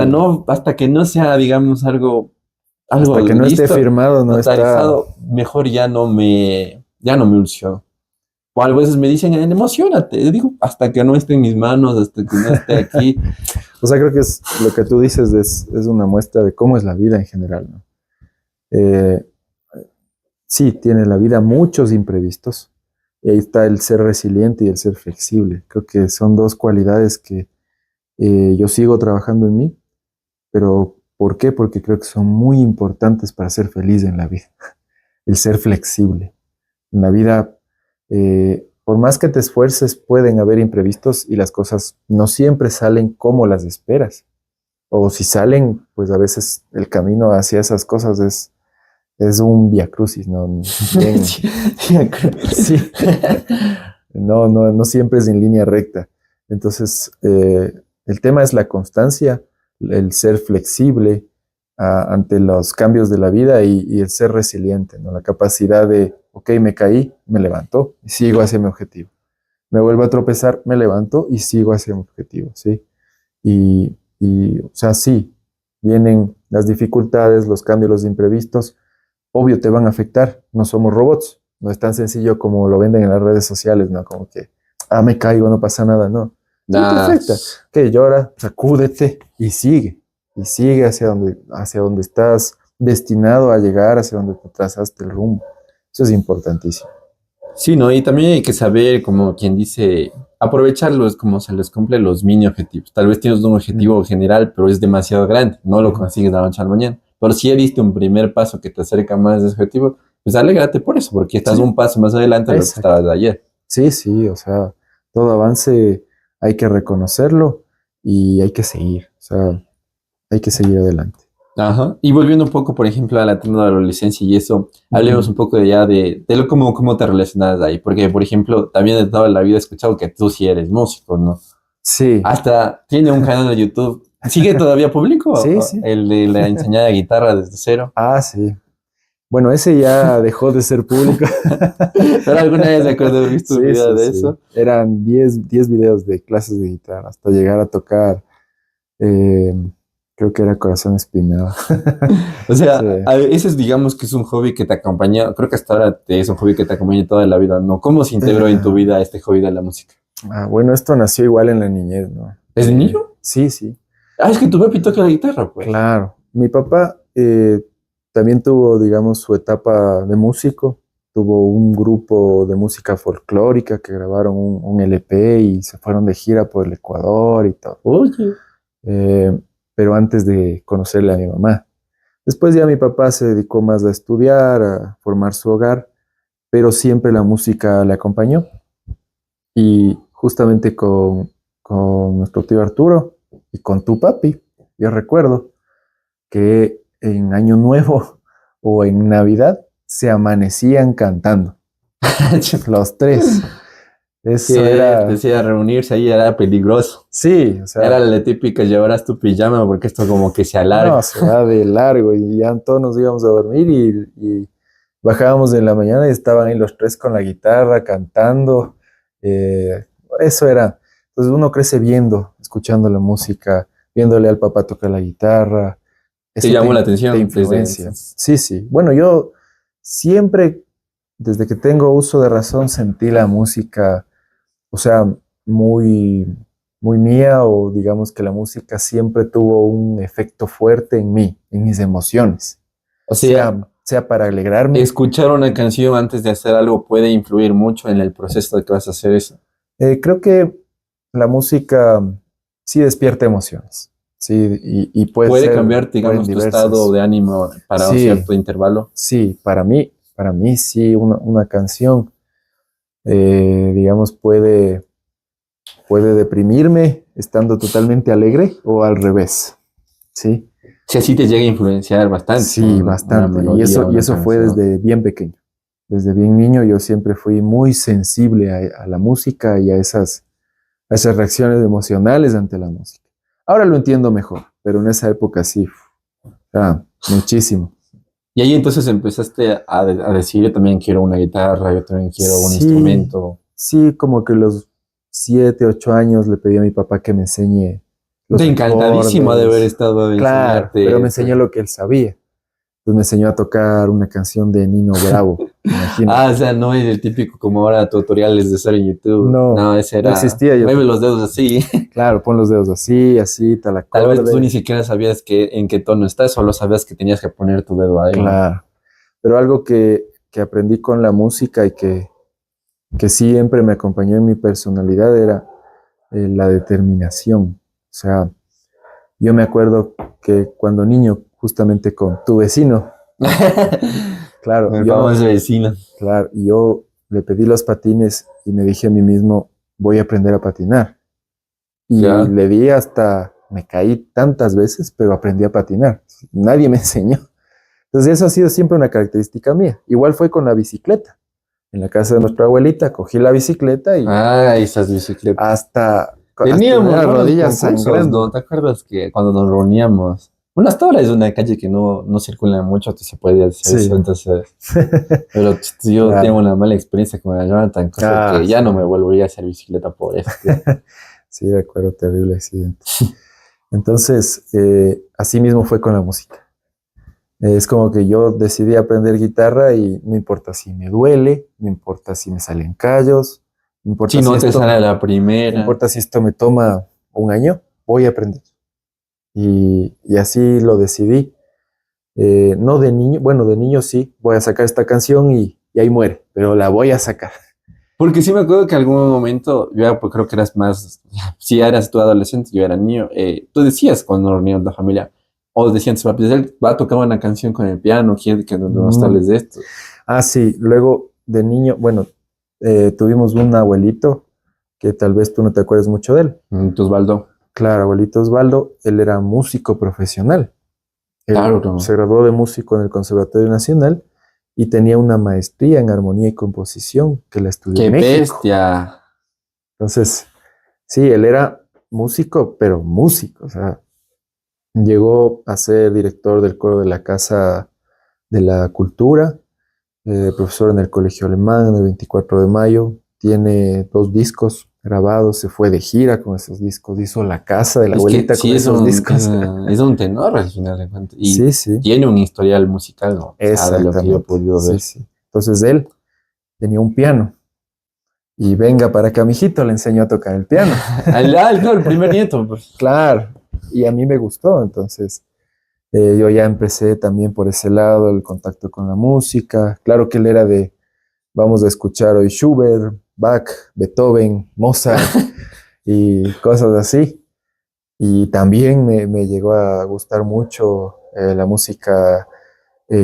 hasta que no sea, digamos, algo hasta que no esté listo, firmado no está. notarizado, mejor ya no me ilusiono. O a veces me dicen, emocionate, yo digo, hasta que no esté en mis manos, hasta que no esté aquí. O sea, creo que es lo que tú dices es una muestra de cómo es la vida en general, ¿no? Eh, sí, tiene la vida muchos imprevistos. Y ahí está el ser resiliente y el ser flexible. Creo que son dos cualidades que yo sigo trabajando en mí, pero ¿Por qué? Porque creo que son muy importantes para ser feliz en la vida. El ser flexible. En la vida, por más que te esfuerces, pueden haber imprevistos y las cosas no siempre salen como las esperas. O si salen, pues a veces el camino hacia esas cosas es un viacrucis, ¿no? Bien, sí. No siempre es en línea recta. Entonces, el tema es la constancia, el ser flexible ante los cambios de la vida y el ser resiliente, ¿no? La capacidad de, ok, me caí, me levanto y sigo hacia mi objetivo. Me vuelvo a tropezar, me levanto y sigo hacia mi objetivo, ¿sí? O sea, sí, vienen las dificultades, los cambios, los imprevistos, obvio te van a afectar, no somos robots, no es tan sencillo como lo venden en las redes sociales, ¿no? Como que, me caigo, no pasa nada, no. Sí, te afecta. Que llora, sacúdete y sigue hacia donde estás destinado a llegar, hacia donde te trazaste el rumbo. Eso es importantísimo. Sí, ¿no? Y también hay que saber, como quien dice, aprovecharlos como se les cumple los mini objetivos. Tal vez tienes un objetivo general, pero es demasiado grande, no lo consigues de la noche a la mañana. Pero si he visto un primer paso que te acerca más de ese objetivo, pues alégrate por eso, porque estás un paso más adelante de lo que estabas ayer. Sí, o sea, todo avance hay que reconocerlo y hay que seguir, o sea, hay que seguir adelante. Ajá. Y volviendo un poco, por ejemplo, a la tema de la adolescencia y eso, hablemos un poco de ya de lo cómo te relacionas ahí. Porque, por ejemplo, también de toda la vida he escuchado que tú sí eres músico, ¿no? Sí. Hasta tiene un canal de YouTube. ¿Sigue todavía público? Sí. El de la enseñada de guitarra desde cero. Ah, sí. Bueno, ese ya dejó de ser público. Pero alguna vez recuerdo haber visto un video de eso. Eran 10 videos de clases de guitarra hasta llegar a tocar, creo que era Corazón Espinado. O sea, ese es, digamos, que es un hobby que te acompaña, creo que hasta ahora es un hobby que te acompaña toda la vida, ¿no? ¿Cómo se integró en tu vida este hobby de la música? Bueno, esto nació igual en la niñez, ¿no? ¿Desde niño? Sí. Es que tu papi toca la guitarra, pues. Claro. Mi papá también tuvo, digamos, su etapa de músico. Tuvo un grupo de música folclórica que grabaron un LP y se fueron de gira por el Ecuador y todo. Oye. Pero antes de conocerle a mi mamá. Después ya mi papá se dedicó más a estudiar, a formar su hogar, pero siempre la música le acompañó. Y justamente con nuestro tío Arturo y con tu papi, yo recuerdo que en Año Nuevo o en Navidad se amanecían cantando. Los tres. Eso era. Decía reunirse ahí, era peligroso. Sí, o sea. Era la típica, llevarás tu pijama porque esto como que se alarga. No, se va de largo y ya todos nos íbamos a dormir y bajábamos en la mañana y estaban ahí los tres con la guitarra cantando. Eso era. Entonces uno crece viendo, escuchando la música, viéndole al papá tocar la guitarra. Te llamó la atención. Te influencia. Sí. Bueno, yo siempre, desde que tengo uso de razón, sentí la música, o sea, muy mía, o digamos que la música siempre tuvo un efecto fuerte en mí, en mis emociones. O sea para alegrarme. Escuchar una canción antes de hacer algo puede influir mucho en el proceso de que vas a hacer eso. Creo que la música sí despierta emociones. Sí, y puede cambiar, digamos, tu estado de ánimo para un cierto intervalo. Sí, para mí sí, una canción, digamos, puede deprimirme estando totalmente alegre o al revés, ¿sí? Sí, así te llega a influenciar bastante. Sí, bastante. Y eso fue desde bien pequeño. Desde bien niño yo siempre fui muy sensible a la música y a esas reacciones emocionales ante la música. Ahora lo entiendo mejor, pero en esa época sí, muchísimo. Y ahí entonces empezaste a decir, yo también quiero una guitarra, yo también quiero un instrumento. Sí, como que los 7, 8 años le pedí a mi papá que me enseñe los acordes. Encantadísimo de haber estado de Claro, pero me enseñó lo que él sabía. Entonces me enseñó a tocar una canción de Nino Bravo. O sea, no es el típico como ahora tutoriales de hacer en YouTube. No, ese era. No existía. Mueve los dedos así. Claro, pon los dedos así, tal acorde. Tal vez tú ni siquiera sabías en qué tono estás, solo sabías que tenías que poner tu dedo ahí. Claro. Pero algo que aprendí con la música y que siempre me acompañó en mi personalidad era la determinación. O sea, Yo me acuerdo que cuando niño, justamente con tu vecino, claro, El famoso vecino. claro, yo le pedí los patines y me dije a mí mismo, voy a aprender a patinar. Y Ya. le di hasta, me caí tantas veces, pero aprendí a patinar. Nadie me enseñó. Entonces eso ha sido siempre una característica mía. Igual fue con la bicicleta. En la casa de nuestra abuelita cogí la bicicleta y Ah, esas bicicletas. hasta tener Teníamos las buenos rodillas concursos, ¿no? sangrando. ¿Te acuerdas que cuando nos reuníamos? Bueno, hasta ahora es una calle que no circula mucho, que se puede hacer Sí, eso, entonces. Pero yo tengo claro. una mala experiencia con la Jonathan, cosa Ah, que ya no me sí. volvería a hacer bicicleta por esto. Sí, de acuerdo, terrible accidente. Entonces, así mismo fue con la música. Es como que yo decidí aprender guitarra y no importa si me duele, no importa si me salen callos, no Si importa si no te sale a esto, la no primera. importa si esto me toma un año, voy a aprender. Y así lo decidí. No de niño, bueno, de niño sí, voy a sacar esta canción y ahí muere, pero la voy a sacar. Porque sí me acuerdo que en algún momento, yo pues, creo que eras más, si eras tú adolescente, yo era niño, tú decías cuando nos reuníamos la familia, o decían tus papás, él va a tocar una canción con el piano, quiere que nos Mm. hables de esto. Ah, sí, luego de niño, bueno, tuvimos un abuelito que tal vez tú no te acuerdes mucho de él. Entonces, Baldo, Claro, abuelito Osvaldo, él era músico profesional. Él claro, no. se graduó de músico en el Conservatorio Nacional y tenía una maestría en armonía y composición que la estudió en ¡Qué México. bestia! Entonces, sí, él era músico, pero músico. O sea, llegó a ser director del coro de la Casa de la Cultura, profesor en el Colegio Alemán en el 24 de mayo. Tiene 2 discos grabados, se fue de gira con esos discos, hizo la casa de la Es que abuelita con sí esos discos. es un tenor al final de cuentas. Y Sí, sí, tiene un historial musical, ¿no? O sea, de lo que yo he exactamente. podido Sí, ver. sí. Entonces él tenía un piano y venga para acá, mijito, le enseñó a tocar el piano. Claro, el primer nieto, pues. Claro, y a mí me gustó, entonces yo ya empecé también por ese lado, el contacto con la música. Claro que él era de, vamos a escuchar hoy Schubert, Bach, Beethoven, Mozart y cosas así. Y también me llegó a gustar mucho la música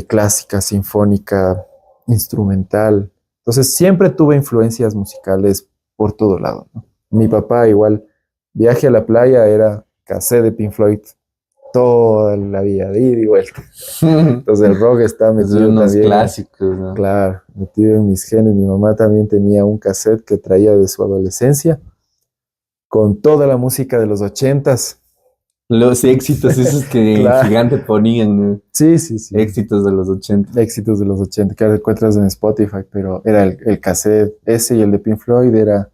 clásica, sinfónica, instrumental. Entonces siempre tuve influencias musicales por todo lado, ¿no? Mi papá igual, viaje a la playa era cassette de Pink Floyd toda la vida, de ida y vuelta. Entonces el rock está Es metido unos también, clásicos, ¿no? claro, metido en mis genes. Mi mamá también tenía un cassette que traía de su adolescencia con toda la música de los 80s. Los éxitos, esos que en Claro, gigante ponían, ¿no? sí, sí, sí. Éxitos de los 80. Éxitos de los 80 que ahora encuentras en Spotify, pero era el cassette ese y el de Pink Floyd era,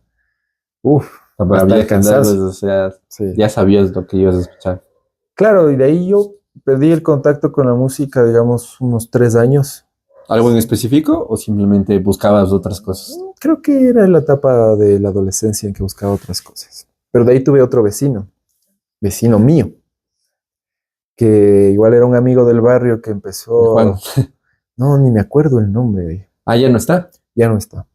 uff, Para hasta el viajes largos, cansancio. o sea, Sí. ya sabías lo que ibas a escuchar. Claro, y de ahí yo perdí el contacto con la música, digamos, unos 3 años. ¿Algo en específico o simplemente buscabas otras cosas? Creo que era la etapa de la adolescencia en que buscaba otras cosas. Pero de ahí tuve otro vecino mío, que igual era un amigo del barrio que Juan. empezó, no, ni me acuerdo el nombre, Ah, ya no está. ya no está.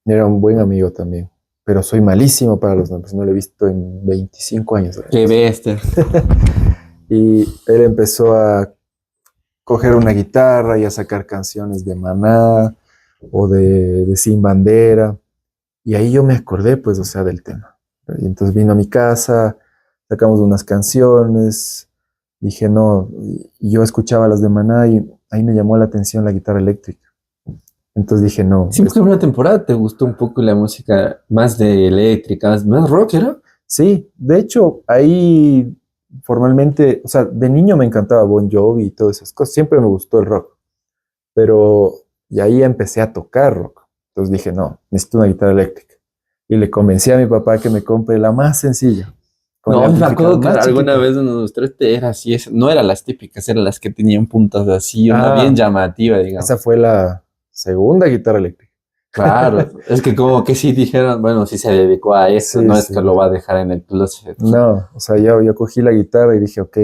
Era un buen amigo también, pero soy malísimo para los nombres, no lo he visto en 25 años. Qué bestia. Y él empezó a coger una guitarra y a sacar canciones de Maná o de Sin Bandera. Y ahí yo me acordé, pues, o sea, del tema. Y entonces vino a mi casa, sacamos unas canciones, dije, no, y yo escuchaba las de Maná y ahí me llamó la atención la guitarra eléctrica. Entonces dije, no, Siempre que en una temporada te gustó un poco la música más de eléctrica, más rock, ¿era? sí, de hecho, ahí formalmente, o sea, de niño me encantaba Bon Jovi y todas esas cosas, siempre me gustó el rock, pero y ahí empecé a tocar rock. Entonces dije, no, necesito una guitarra eléctrica. Y le convencí a mi papá que me compre la más sencilla, con el No, me amplificador acuerdo que más alguna chiquito. vez nos mostraste, era así, no eran las típicas, eran las que tenían puntas así, una bien Ah, llamativa, digamos. esa fue la segunda guitarra eléctrica. Claro, es que como que sí dijeron, bueno, sí se dedicó a esto, Sí, no es que sí. lo va a dejar en el closet. No, o sea, yo cogí la guitarra y dije, ok,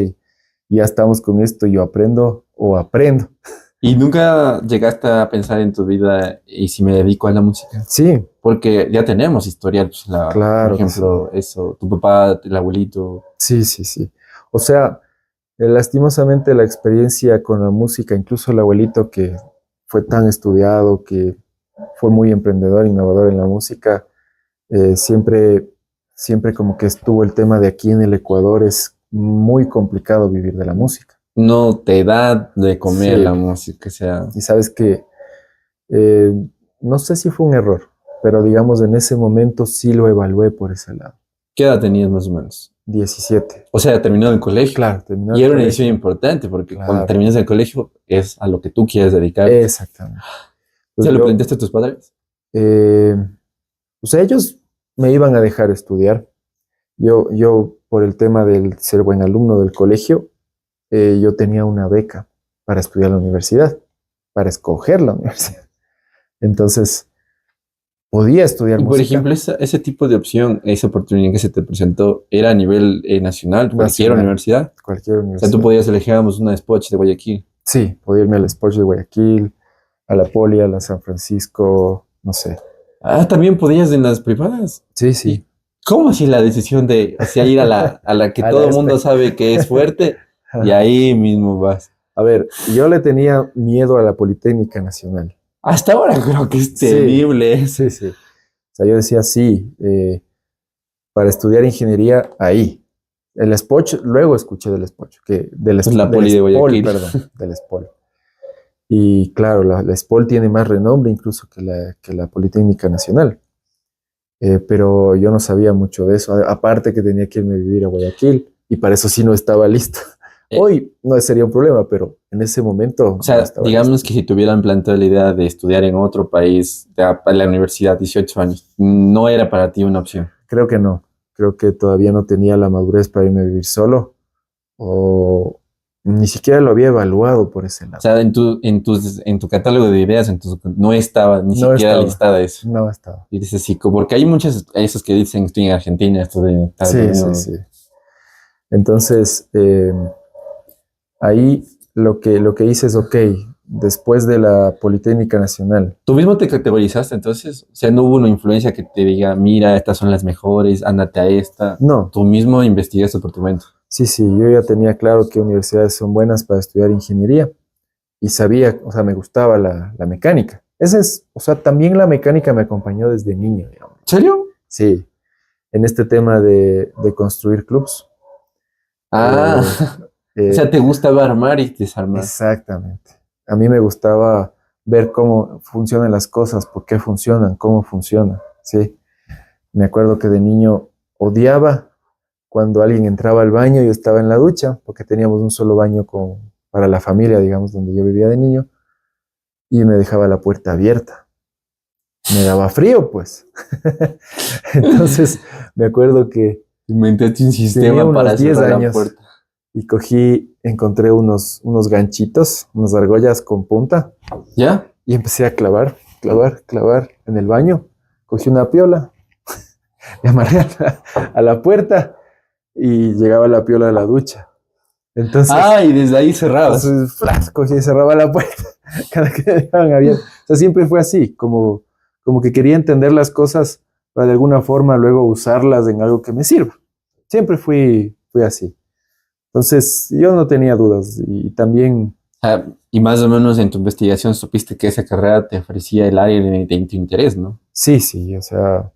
ya estamos con esto, yo aprendo o aprendo. ¿Y nunca llegaste a pensar en tu vida y si me dedico a la música? Sí, Porque ya tenemos historial, pues, por claro que sí. ejemplo, eso, tu papá, el abuelito. Sí, sí, sí. O sea, lastimosamente la experiencia con la música, incluso el abuelito que fue tan estudiado, que fue muy emprendedor, innovador en la música, siempre, siempre como que estuvo el tema de aquí en el Ecuador, es muy complicado vivir de la música. No te da de comer Sí, la música, o sea, y sabes que eh, no sé si fue un error, pero digamos en ese momento sí lo evalué por ese lado. ¿qué edad tenías más o menos? 17. O sea, terminado el colegio. Claro, terminó Y el era una decisión colegio. importante porque cuando Claro, terminas el colegio es a lo que tú quieres dedicarte. exactamente. ¿Se Pues lo yo, planteaste a tus padres? eh, o sea, ellos me iban a dejar estudiar. Yo, por el tema del ser buen alumno del colegio, yo tenía una beca para estudiar en la universidad, para escoger la universidad. Entonces, podía estudiar Y por música ejemplo, ese tipo de opción, esa oportunidad que se te presentó, ¿era a nivel nacional, cualquier nacional, universidad? cualquier O sea, tú universidad. podías elegir, digamos, una Spoch de Guayaquil. Sí, podía irme al Sports de Guayaquil, a la Poli, a la San Francisco, no sé. Ah, también podías en las privadas. Sí, ¿Y sí. cómo así la decisión de, o sea, ir a la que A la todo el mundo sabe que es fuerte y ahí mismo vas? A ver, yo le tenía miedo a la Politécnica Nacional. Hasta ahora creo que es Sí, temible eso. sí, sí. O sea, yo decía, sí, para estudiar ingeniería, ahí. El SPOCH, luego escuché del SPOCH, Es la del poli de SPOL, Guayaquil. perdón, del SPOL. Y claro, la SPOL tiene más renombre incluso que la Politécnica Nacional. Pero yo no sabía mucho de eso. Aparte que tenía que irme a vivir a Guayaquil y para eso sí no estaba listo. Eh, Hoy no sería un problema, pero en ese momento o no sea, estaba listo. digamos que si te hubieran planteado la idea de estudiar en otro país, a la universidad, 18 años, no era para ti una opción. Creo que no. Creo que todavía no tenía la madurez para irme a vivir solo o ni siquiera lo había evaluado por ese O lado. sea, en tu catálogo de ideas, no estaba ni No siquiera estaba, listada eso. no estaba. Y dices, sí, porque hay muchos, esos que dicen estoy en Argentina, estoy en Estados Sí, sí, Unidos. sí. Entonces, ahí lo que hice es, ok, después de la Politécnica Nacional, Tú mismo te categorizaste, entonces, o sea, no hubo una influencia que te diga, mira, estas son las mejores, ándate a esta. no, Tú mismo investigaste por tu mente. sí, sí, yo ya tenía claro qué universidades son buenas para estudiar ingeniería y sabía, o sea, me gustaba la mecánica. Ese es, o sea, también la mecánica me acompañó desde niño, digamos. ¿En serio? Sí, en este tema de construir clubs. Ah, Eh, o sea, eh, te gustaba armar y desarmar. exactamente. A mí me gustaba ver cómo funcionan las cosas, por qué funcionan, cómo funcionan. Sí, me acuerdo que de niño odiaba cuando alguien entraba al baño y yo estaba en la ducha, porque teníamos un solo baño para la familia, digamos, donde yo vivía de niño, y me dejaba la puerta abierta. Me daba frío, pues. Entonces, me acuerdo que Inventaste un tenía sistema unos para 10 cerrar la años puerta. y encontré unos ganchitos, unas argollas con punta, ¿Ya? y empecé a clavar en el baño. Cogí una piola, me amarré a la puerta y llegaba la piola a la ducha. Entonces, Ah, y desde ahí cerrabas. flash, cogía y cerraba la puerta cada que me dejaban abierta. O sea, siempre fue así, como que quería entender las cosas para de alguna forma luego usarlas en algo que me sirva. Siempre fui así. Entonces, yo no tenía dudas y también, Ah, y más o menos en tu investigación supiste que esa carrera te ofrecía el área de tu interés, ¿no? sí, sí, o sea,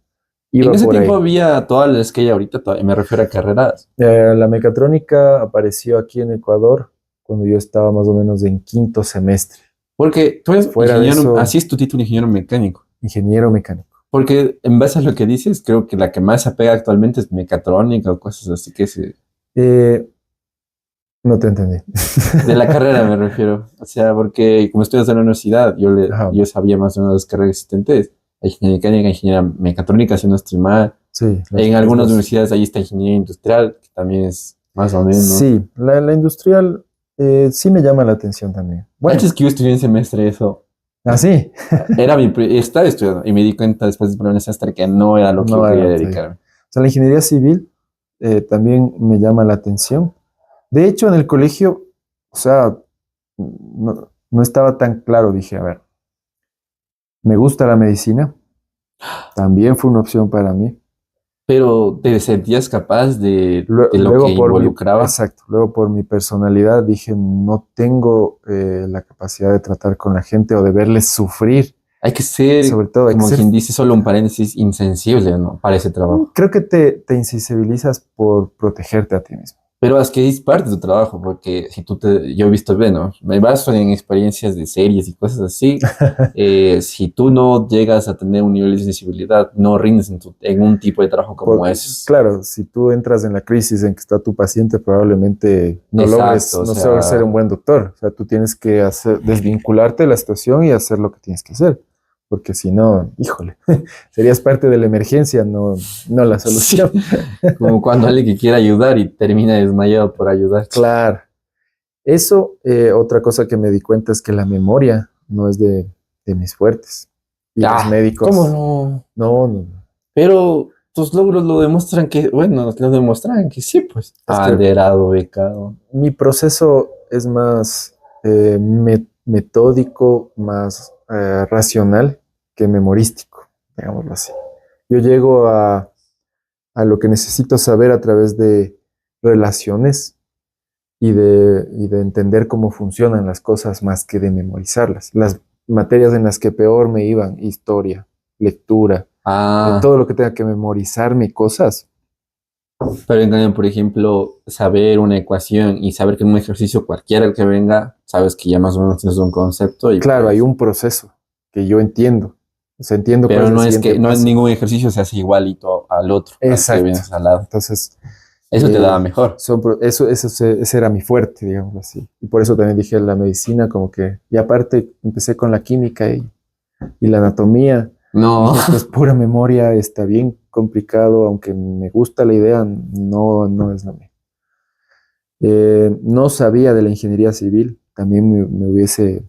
En iba ese por tiempo ahí. había todas las que hay ahorita, me refiero a carreras. La mecatrónica apareció aquí en Ecuador cuando yo estaba más o menos en quinto semestre. Porque tú eres Fuera de ingeniero, así eso, es tu título, ingeniero mecánico. ingeniero mecánico. Porque en base a lo que dices, creo que la que más se apega actualmente es mecatrónica o cosas así que se... Eh, no te entendí. De la carrera me refiero. O sea, porque como estudias en la universidad, Ajá, yo sabía más o menos las carreras existentes. Hay ingeniería mecánica, ingeniería mecatrónica, si no estoy mal. sí, En las algunas dos. universidades ahí está ingeniería industrial, que también es más o menos. Sí, la industrial sí me llama la atención también. Bueno, Antes que yo estudié un semestre eso, así. estaba estudiando y me di cuenta después del primer semestre que no era lo que yo No quería era, sí. dedicarme. O sea, la ingeniería civil también me llama la atención. De hecho, en el colegio, o sea, no estaba tan claro. Dije, a ver, me gusta la medicina, también fue una opción para mí. Pero te sentías capaz de lo Luego que involucraba. exacto, luego por mi personalidad dije, no tengo la capacidad de tratar con la gente o de verles sufrir. Hay que ser, Sobre todo, hay que como ser, quien dice, solo un paréntesis, insensible, ¿no? Para ese trabajo. creo que te insensibilizas por protegerte a ti mismo. Pero es que es parte de tu trabajo, porque si tú te, yo he visto, bueno, me baso en experiencias de series y cosas así, si tú no llegas a tener un nivel de sensibilidad, no rindes en un tipo de trabajo como ese. Claro, si tú entras en la crisis en que está tu paciente, probablemente Exacto, o no logres ser sea, un buen doctor. O sea, tú tienes que desvincularte de la situación y hacer lo que tienes que hacer. Porque si no, híjole, serías parte de la emergencia, no la sí, solución. como cuando alguien que quiere ayudar y termina desmayado por ayudar. Claro. Eso, otra cosa que me di cuenta es que la memoria no es de mis fuertes. Y los Ah, ¿cómo médicos, no? no. Pero tus logros lo demuestran que, bueno, lo demuestran que sí, pues. Es que Abanderado, becado. mi proceso es más metódico, más racional que memorístico, digámoslo así. Yo llego a lo que necesito saber a través de relaciones y de entender cómo funcionan las cosas más que de memorizarlas. Las materias en las que peor me iban, historia, lectura, Ah, todo lo que tenga que memorizarme cosas. pero en cambio, por ejemplo, saber una ecuación y saber que en un ejercicio cualquiera que venga, sabes que ya más o menos tienes un concepto y Claro, hay pues, un proceso que yo entiendo. O sea, entiendo cuál pero es el no es siguiente que, no en paso. ningún ejercicio se hace igualito al otro, al que Exacto. vienes al lado. Entonces, Eso te da mejor. ese era mi fuerte, digamos así. Y por eso también dije la medicina, como que, y aparte empecé con la química y la anatomía. No, Dije, esto es pura memoria, está bien complicado, aunque me gusta la idea, no es lo mío. No sabía de la ingeniería civil, también hubiese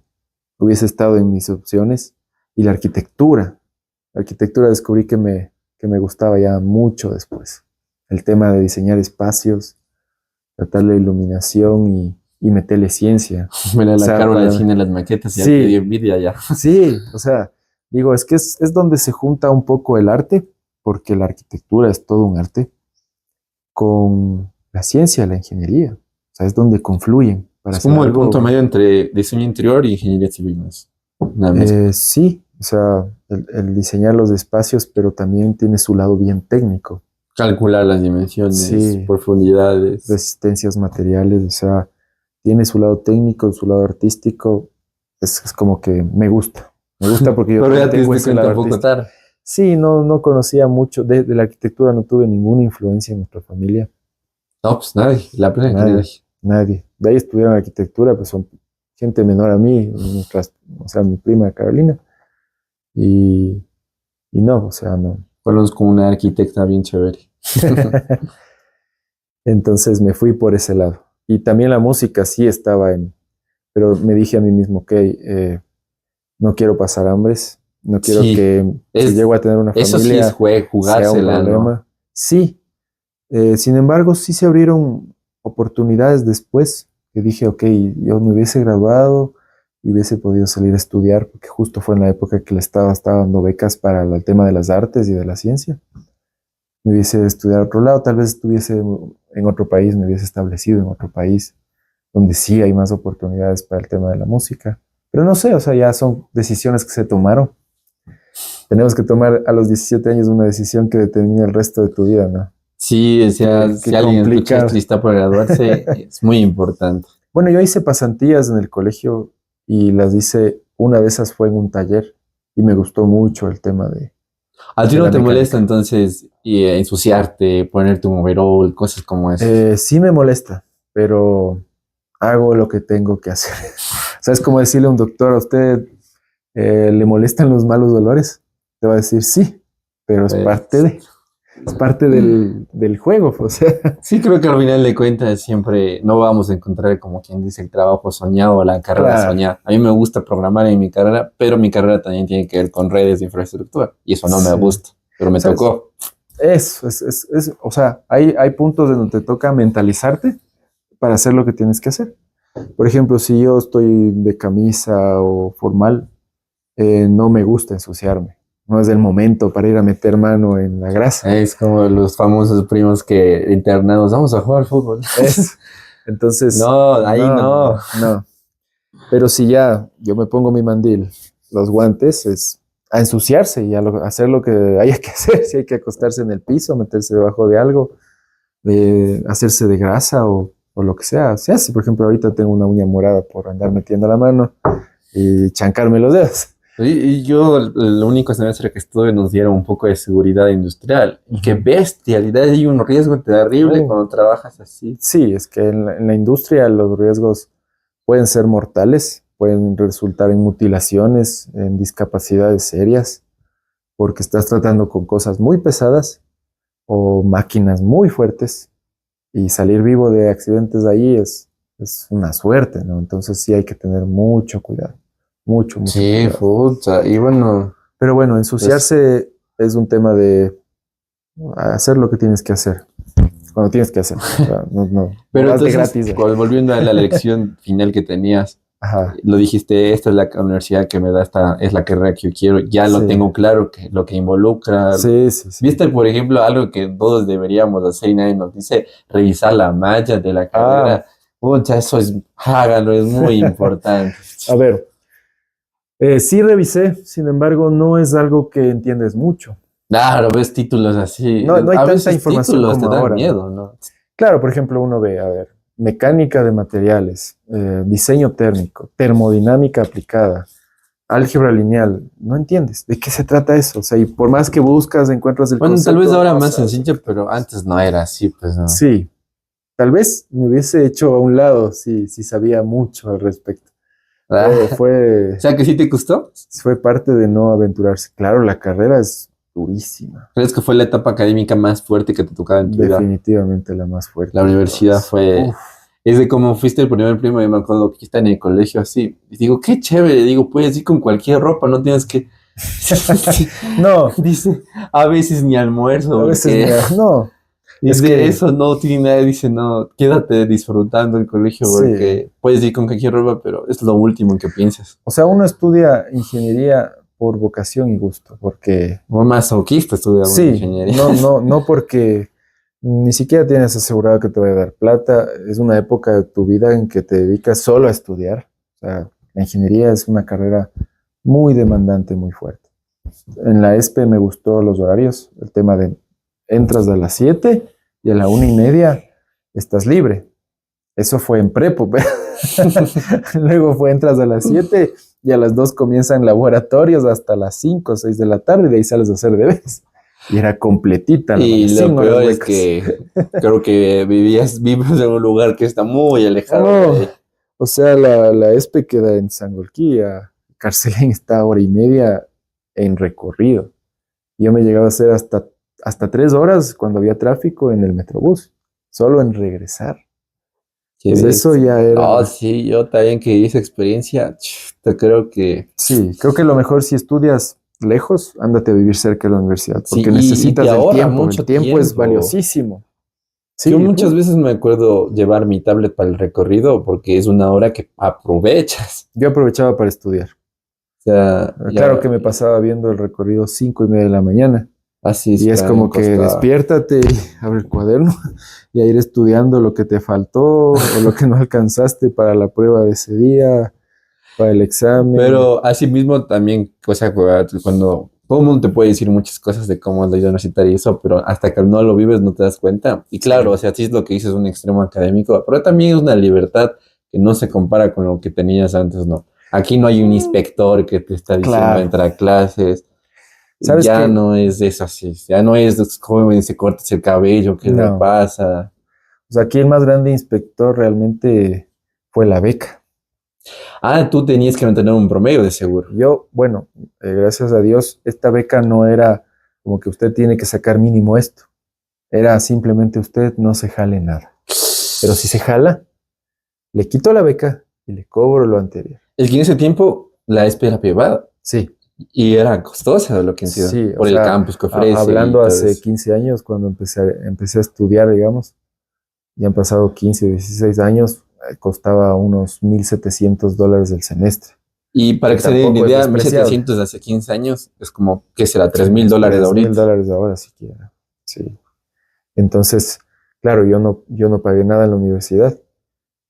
estado en mis opciones. Y la arquitectura. La arquitectura descubrí que me gustaba ya mucho después. El tema de diseñar espacios, tratar la iluminación y meterle ciencia. me O la sea, Carol al para... cine las maquetas y ya te dio Sí, envidia ya. sí, o sea, digo, es que es donde se junta un poco el arte, porque la arquitectura es todo un arte, con la ciencia, la ingeniería. O sea, es donde confluyen para Es hacer como el punto algo. medio entre diseño interior y ingeniería civil, ¿no? Es una mezcla. Sí, o sea, el diseñar los espacios, pero también tiene su lado bien técnico. Calcular las dimensiones, Sí, profundidades. resistencias materiales, o sea, tiene su lado técnico, su lado artístico. Es como que me gusta porque yo Pero también ya te tengo diste ese lado cuenta un poco artístico. tarde. Sí, no conocía mucho de la arquitectura, no tuve ninguna influencia en nuestra familia, No, pues nadie, la plena que nadie, nadie. nadie. De ahí estudiaron arquitectura, pues son gente menor a mí, o sea, mi prima Carolina, y, y no, o sea, no. Conozco una arquitecta bien chévere. Entonces me fui por ese lado. Y también la música sí estaba pero me dije a mí mismo, ok, no quiero pasar hambres, no quiero Sí, que si llego a tener una eso sí es familia sea un jugársela, ¿no? problema. Sí, sin embargo, sí se abrieron oportunidades después que dije, ok, yo me hubiese graduado y hubiese podido salir a estudiar, porque justo fue en la época que el Estado estaba dando becas para el tema de las artes y de la ciencia. Me hubiese estudiado a otro lado, tal vez estuviese en otro país, me hubiese establecido en otro país, donde sí hay más oportunidades para el tema de la música. Pero no sé, o sea, ya son decisiones que se tomaron. Tenemos que tomar a los 17 años una decisión que determine el resto de tu vida, ¿no? Sí, o sea, si Qué alguien escucha esto y complicado. está por graduarse, es muy importante. Bueno, yo hice pasantías en el colegio y las hice, una de esas fue en un taller y me gustó mucho el tema ¿A ti de no la te molesta mecánica. entonces ensuciarte, ponerte un overall, cosas como esas? Sí me molesta, pero hago lo que tengo que hacer. ¿Sabes cómo decirle a un doctor, a usted le molestan los malos dolores? Te va a decir sí, pero Pues, es parte del juego. O sea, sí, creo que al final de cuentas siempre no vamos a encontrar, como quien dice, el trabajo soñado o la carrera claro, soñada. A mí me gusta programar en mi carrera, pero mi carrera también tiene que ver con redes de infraestructura y eso no me sí. gusta, pero me ¿Sabes? tocó. O sea, hay puntos en donde te toca mentalizarte para hacer lo que tienes que hacer. Por ejemplo, si yo estoy de camisa o formal, no me gusta ensuciarme. no es el momento para ir a meter mano en la grasa. Es como los famosos primos que internados, vamos a jugar fútbol. Entonces, No, ahí no. no. Pero si ya yo me pongo mi mandil, los guantes, es a ensuciarse y a hacer lo que haya que hacer. Si hay que acostarse en el piso, meterse debajo de algo, hacerse de grasa o lo que sea. Se hace, por ejemplo, ahorita tengo una uña morada por andar metiendo la mano y chancarme los dedos. Y yo, el único semestre que estuve, nos dieron un poco de seguridad industrial. Y qué bestialidad, hay un riesgo terrible cuando trabajas así. Sí, es que en la industria los riesgos pueden ser mortales, pueden resultar en mutilaciones, en discapacidades serias, porque estás tratando con cosas muy pesadas o máquinas muy fuertes y salir vivo de accidentes ahí es una suerte, ¿no? Entonces sí hay que tener mucho cuidado, mucho Sí, cuidado. puta, y bueno, Pero bueno, ensuciarse es un tema de hacer lo que tienes que hacer, cuando tienes que hacer. O sea, no pero vas de entonces, gratis. volviendo a la lección final que tenías, Ajá, lo dijiste, esta es la universidad que me da, esta es la carrera que yo quiero, ya lo sí, tengo claro, que lo que involucra. sí, sí, sí. ¿Viste, por ejemplo, algo que todos deberíamos hacer y nadie nos dice? Revisar la malla de la Ah, carrera. Pucha, eso es, háganlo, es muy importante. a ver, sí revisé, sin embargo, no es algo que entiendes mucho. Claro, ves títulos así. No hay A tanta veces información títulos te como dan ahora, ¿no? miedo, ¿no? Claro, por ejemplo, uno ve, a ver, mecánica de materiales, diseño térmico, termodinámica aplicada, álgebra lineal. No entiendes de qué se trata eso. O sea, y por más que buscas, encuentras el Bueno, tal vez concepto, ahora no más sabes de sencillo, qué pero trata. antes no era así, pues no. Sí, tal vez me hubiese hecho a un lado si sabía mucho al respecto. Ah, o Fue, sea, que sí te gustó. fue parte de no aventurarse. Claro, la carrera es durísima. ¿Crees que fue la etapa académica más fuerte que te tocaba en tu vida? Definitivamente la más La fuerte de universidad todas. fue. Uf, Es de como fuiste el primer primo, yo me acuerdo que está en el colegio así. Y digo, qué chévere, digo, puedes ir con cualquier ropa, no tienes que. no, Dice, a veces ni almuerzo, a veces ni porque no. Es dice, que eso no tiene nada, dice, no, quédate disfrutando el colegio, sí, porque puedes ir con cualquier ropa, pero es lo último que piensas. o sea, uno estudia ingeniería por vocación y gusto, porque Un masoquista estudiamos sí, ingeniería. no porque ni siquiera tienes asegurado que te vaya a dar plata. Es una época de tu vida en que te dedicas solo a estudiar. O sea, la ingeniería es una carrera muy demandante, muy fuerte. En la ESPE me gustó los horarios, el tema de entras a las 7 y a la 1:30 estás libre. Eso fue en prepo, pero luego entras a las 7 y a las 2 comienzan laboratorios hasta las 5 o 6 de la tarde y de ahí sales a hacer deberes. Y era completita la mala, Y sin lo horas peor es huecas. que creo que vives en un lugar que está muy alejado de Oh, ahí. o sea, la ESPE queda en Sangolquía, Carcelén está a hora y media en recorrido. Yo me llegaba a hacer hasta 3 horas cuando había tráfico en el Metrobús, solo en regresar. Qué Pues eso bestia. ya No, era. sí, yo también que hice experiencia, te creo que Sí, creo que lo mejor si estudias lejos, ándate a vivir cerca de la universidad, sí, porque y te necesitas el ahorra tiempo. El mucho tiempo es tiempo. valiosísimo. Yo Sí, muchas veces me acuerdo llevar mi tablet para el recorrido porque es una hora que aprovechas. yo aprovechaba para estudiar. O sea, Claro ya que me pasaba viendo el recorrido 5:30 de la mañana. así es Y que es a mí me como que costaba. despiértate y abre el cuaderno y a ir estudiando lo que te faltó o lo que no alcanzaste para la prueba de ese día, para el examen. Pero así mismo también, o sea, cuando todo el mundo te puede decir muchas cosas de cómo es la vida universitaria y eso, pero hasta que no lo vives no te das cuenta. Y claro, Sí. o sea, sí es lo que dices, es un extremo académico, pero también es una libertad que no se compara con lo que tenías antes, ¿no? Aquí no hay un inspector que te está diciendo Claro. entra a clases, ¿Sabes ya qué? no es eso así, ya no es joven, se corta el cabello, ¿qué le No. pasa? O sea, aquí el más grande inspector realmente fue la beca. Ah, tú tenías que mantener un promedio de seguro. Yo, bueno, gracias a Dios, esta beca no era como que usted tiene que sacar mínimo esto. Era simplemente usted no se jale nada. Pero si se jala, le quito la beca y le cobro lo anterior. Es que en ese tiempo la ESPE era privada. Sí, Y era costosa, de lo que entiendo, sí, o por el sea, campus que ofrece y hablando todo hace eso. 15 años, cuando empecé a estudiar, digamos, ya han pasado 15, 16 años, costaba unos $1,700 el semestre. Y para que que se den una tampoco es idea, despreciable. 1.700 de hace 15 años es como, ¿qué será? $3.000 de ahorita. $3.000 ahora siquiera. Sí. Entonces, claro, yo no pagué nada en la universidad,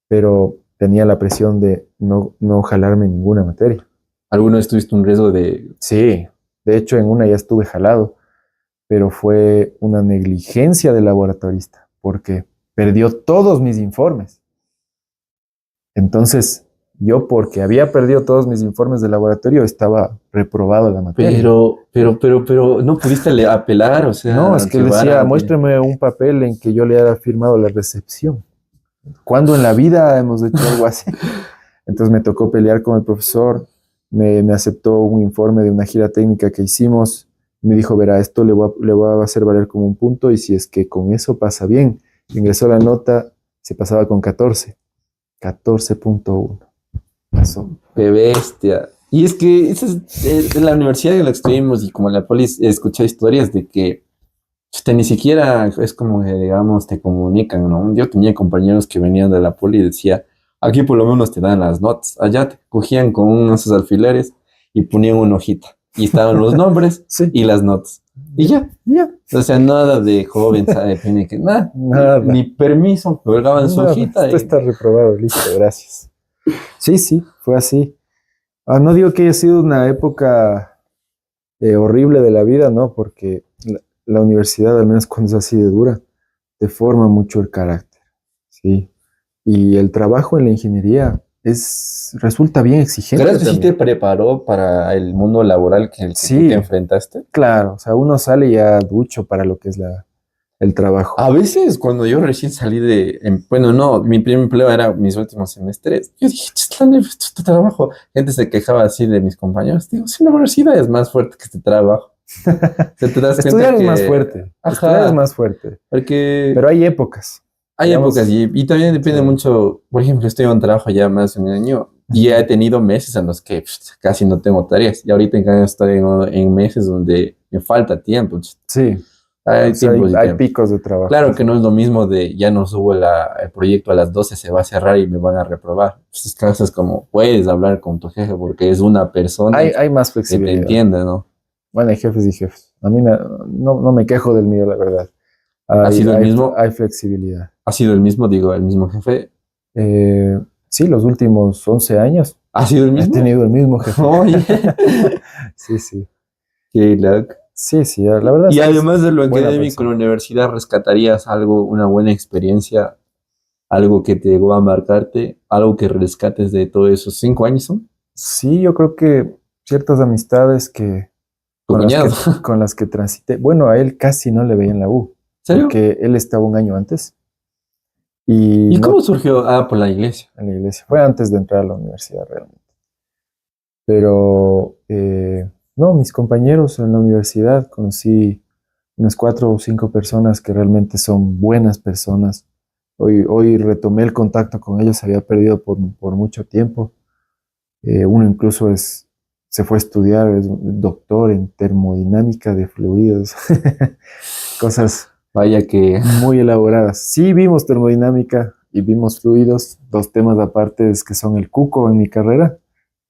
pero tenía la presión de no jalarme ninguna materia. ¿Alguna vez tuviste un riesgo de... Sí, de hecho en una ya estuve jalado, pero fue una negligencia del laboratorista, porque perdió todos mis informes. Entonces, yo porque había perdido todos mis informes de laboratorio, estaba reprobado la materia. Pero, no pudiste apelar, o No, es sea, que él llevar decía, ante... muéstrame un papel en que yo le haya firmado la recepción. ¿Cuándo en la vida hemos hecho algo así? Entonces me tocó pelear con el profesor, me aceptó un informe de una gira técnica que hicimos, me dijo, verá, esto le voy a hacer valer como un punto y si es que con eso pasa bien, ingresó la nota, se pasaba con 14, 14.1, pasó. ¡Qué bestia! Y es que esa es, en la universidad en la que estuvimos y como en la poli escuché historias de que ni siquiera es como que, digamos, te comunican, ¿no? Yo tenía compañeros que venían de la poli y decía, aquí por lo menos te dan las notas. Allá te cogían con unos alfileres y ponían una hojita. Y estaban los nombres Sí, y las notas. Y ya. ya, O sea, nada de joven, sabe, tiene que, nada, nada, ni permiso, colgaban su nada, hojita esto y está reprobado, listo, gracias. Sí, sí, fue así. No digo que haya sido una época horrible de la vida, ¿no? Porque la universidad, al menos cuando es así de dura, te forma mucho el carácter, ¿sí? Y el trabajo en la ingeniería resulta bien exigente ¿crees que sí te también. preparó para el mundo laboral que el que tú te Sí, enfrentaste? claro, o sea, uno sale ya ducho para lo que es el trabajo. A veces cuando yo recién salí bueno, no, mi primer empleo era mis últimos semestres. Yo dije, este trabajo. Gente se quejaba así de mis compañeros. Digo, si la universidad es más fuerte que este trabajo. Se te das cuenta Estudiar es más que, fuerte, estudiar es ajá, más fuerte, porque pero hay épocas, hay épocas digamos, y también sí. depende mucho. Por ejemplo, estoy en un trabajo ya más de un año y he tenido meses en los que casi no tengo tareas. Y ahorita en cambio estoy en meses donde me falta tiempo. Sí, o Hay sea, tiempos y hay tiempos. picos de trabajo, Claro que sí. no es lo mismo de ya no subo el proyecto a las 12 se va a cerrar y me van a reprobar. Esas cosas como puedes hablar con tu jefe porque es una persona Hay más que te flexibilidad. entiende, ¿no? Bueno, hay jefes y jefes. A mí no me quejo del mío, la verdad. Ha Hay, sido el hay, mismo, hay flexibilidad. ha sido el mismo, digo, el mismo jefe. Sí, los últimos 11 años ¿Ha sido el he mismo? tenido el mismo jefe. Oye, Sí, sí. qué loco. Sí, sí, la verdad Y es que es además de lo buena académico, en la persona. universidad rescatarías algo, una buena experiencia, algo que te llegó a marcarte, algo que rescates de todos esos 5 años, ¿son? Sí, yo creo que ciertas amistades Tu con las cuñado. que, con las que transité, bueno, a él casi no le veía en la U, ¿Serio? porque él estaba un año antes y ¿Y cómo no surgió? Ah, por la iglesia. en la iglesia. Fue antes de entrar a la universidad realmente. Pero no, mis compañeros en la universidad conocí unas 4 o 5 personas que realmente son buenas personas. Hoy retomé el contacto con ellos, había perdido por mucho tiempo. Uno incluso se fue a estudiar, es un doctor en termodinámica de fluidos, cosas Vaya que muy elaboradas. Sí vimos termodinámica y vimos fluidos, dos temas aparte es que son el cuco en mi carrera.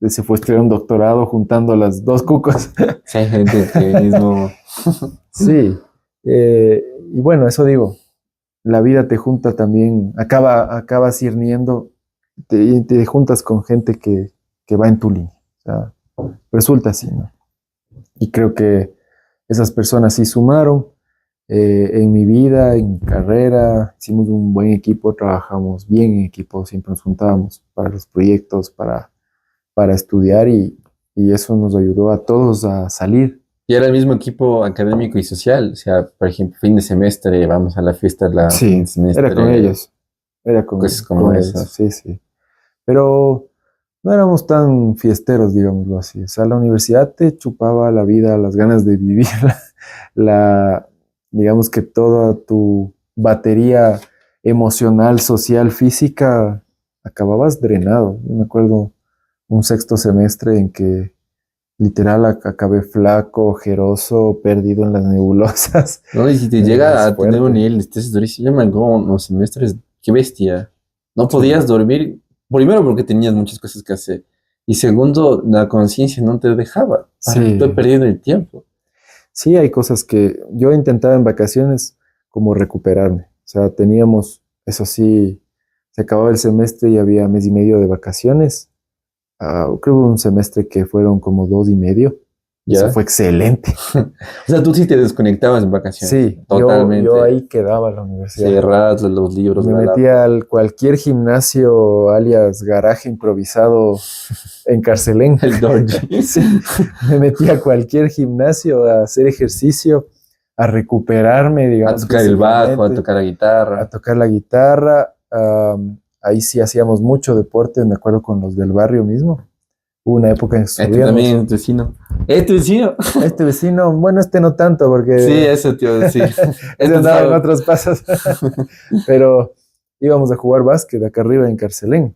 Se fue a estudiar un doctorado juntando las dos cucos. si hay gente que mismo... Sí, y bueno, eso digo, la vida te junta también, acaba cirniendo, y te juntas con gente que va en tu línea. O sea, resulta así, ¿no? Y creo que esas personas sí sumaron en mi vida, en mi carrera, hicimos un buen equipo, trabajamos bien en equipo, siempre nos juntábamos para los proyectos, para estudiar y eso nos ayudó a todos a salir. Y era el mismo equipo académico y social. O sea, por ejemplo, fin de semestre, vamos a la fiesta, la fin Sí, de semestre, era cosas como con ellos, esas. sí, sí. Pero no éramos tan fiesteros, digámoslo así. O sea, la universidad te chupaba la vida, las ganas de vivir, la, digamos que toda tu batería emocional, social, física, acababas drenado. Yo me acuerdo un sexto semestre en que literal acabé flaco, ojeroso, perdido en las nebulosas. ¿No? Y si te llega Es a tener un fuerte. nivel de estrés durísimo, yo me acuerdo unos semestres, qué bestia. No Sí, podías dormir, primero porque tenías muchas cosas que hacer. Y segundo, la conciencia no te dejaba. Sí. Estoy perdiendo el tiempo. Sí, hay cosas que yo intentaba en vacaciones como recuperarme. O sea, teníamos, eso sí, se acababa el semestre y había mes y medio de vacaciones. Creo que hubo un semestre que fueron como 2 y medio. Eso ¿Ya? fue excelente. O sea, tú sí te desconectabas en vacaciones. Sí, Totalmente. yo ahí quedaba en la universidad. Cerradas los libros, Me la metía laptop. al cualquier gimnasio, alias garaje improvisado en Carcelén. El doji. Sí, me metía a cualquier gimnasio a hacer ejercicio, a recuperarme, A digamos, tocar el bajo, a físicamente, tocar la a guitarra. tocar la guitarra. Ahí sí hacíamos mucho deporte, me acuerdo con los del barrio mismo. Hubo una época en que Este también subíamos. es tu vecino. ¿Es tu vecino? Este vecino, bueno, este no tanto Sí, porque eso te iba a decir. ese Este andaba en estaba... otros pasos, pero íbamos a jugar básquet acá arriba en Carcelén.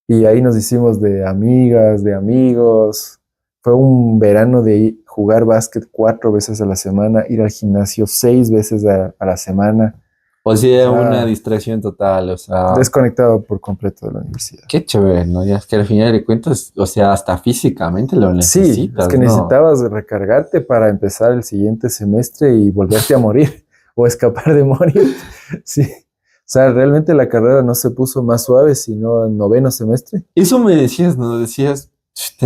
Y ahí nos hicimos de amigas, de amigos. Fue un verano de jugar básquet 4 veces a la semana, ir al gimnasio 6 veces a la semana. O O sea, una sea, distracción total, o sea, desconectado por completo de la universidad. qué chévere, ¿no? Ya es que al final de cuentas, o sea, hasta físicamente lo Sí, es que necesitas, ¿no? necesitabas recargarte para empezar el siguiente semestre y volverte a morir o escapar de morir. Sí. O sea, realmente la carrera no se puso más suave, sino en noveno semestre. Eso me decías, ¿no? Decías,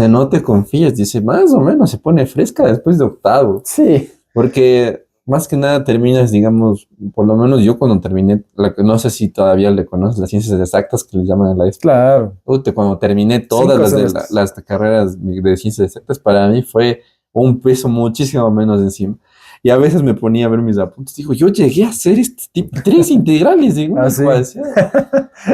no te confíes, dice, más o menos se pone fresca después de octavo, Sí, porque más que nada terminas, digamos, por lo menos yo cuando terminé, no sé si todavía le conoces las ciencias exactas que le llaman a la ESP. claro. Cuando terminé todas 5 semestres. las carreras de ciencias exactas, para mí fue un peso muchísimo menos encima. Y a veces me ponía a ver mis apuntes. Digo, yo llegué a hacer este tipo, 3 integrales en una Ah, sí. ecuación.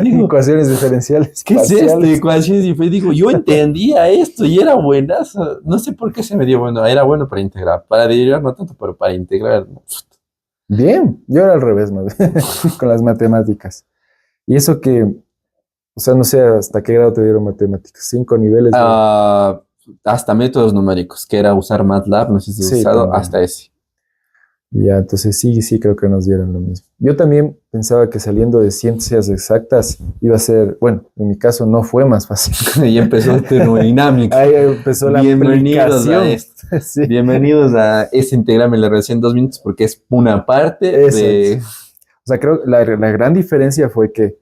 Digo, Ecuaciones diferenciales ¿qué es esta parciales. ecuación? Y fue, digo, yo entendía esto y era buenazo. No sé por qué se me dio bueno. Era bueno para integrar. Para derivar no tanto, pero para integrar, ¿no? Bien, yo era al revés, más bien, con las matemáticas. Y eso que, o sea, no sé hasta qué grado te dieron matemáticas. 5 niveles de... Ah, hasta métodos numéricos, que era usar MATLAB, no sé si has Sí, usado, también. hasta ese. Ya, entonces sí, sí creo que nos dieron lo mismo. Yo también pensaba que saliendo de ciencias exactas iba a ser, bueno, en mi caso no fue más fácil. Y empezó termodinámica. Ahí empezó la Bienvenidos a aplicación. esto. Sí, Bienvenidos a ese Integrame la relación en 2 minutos porque es una parte exacto. de... O sea, creo que la gran diferencia fue que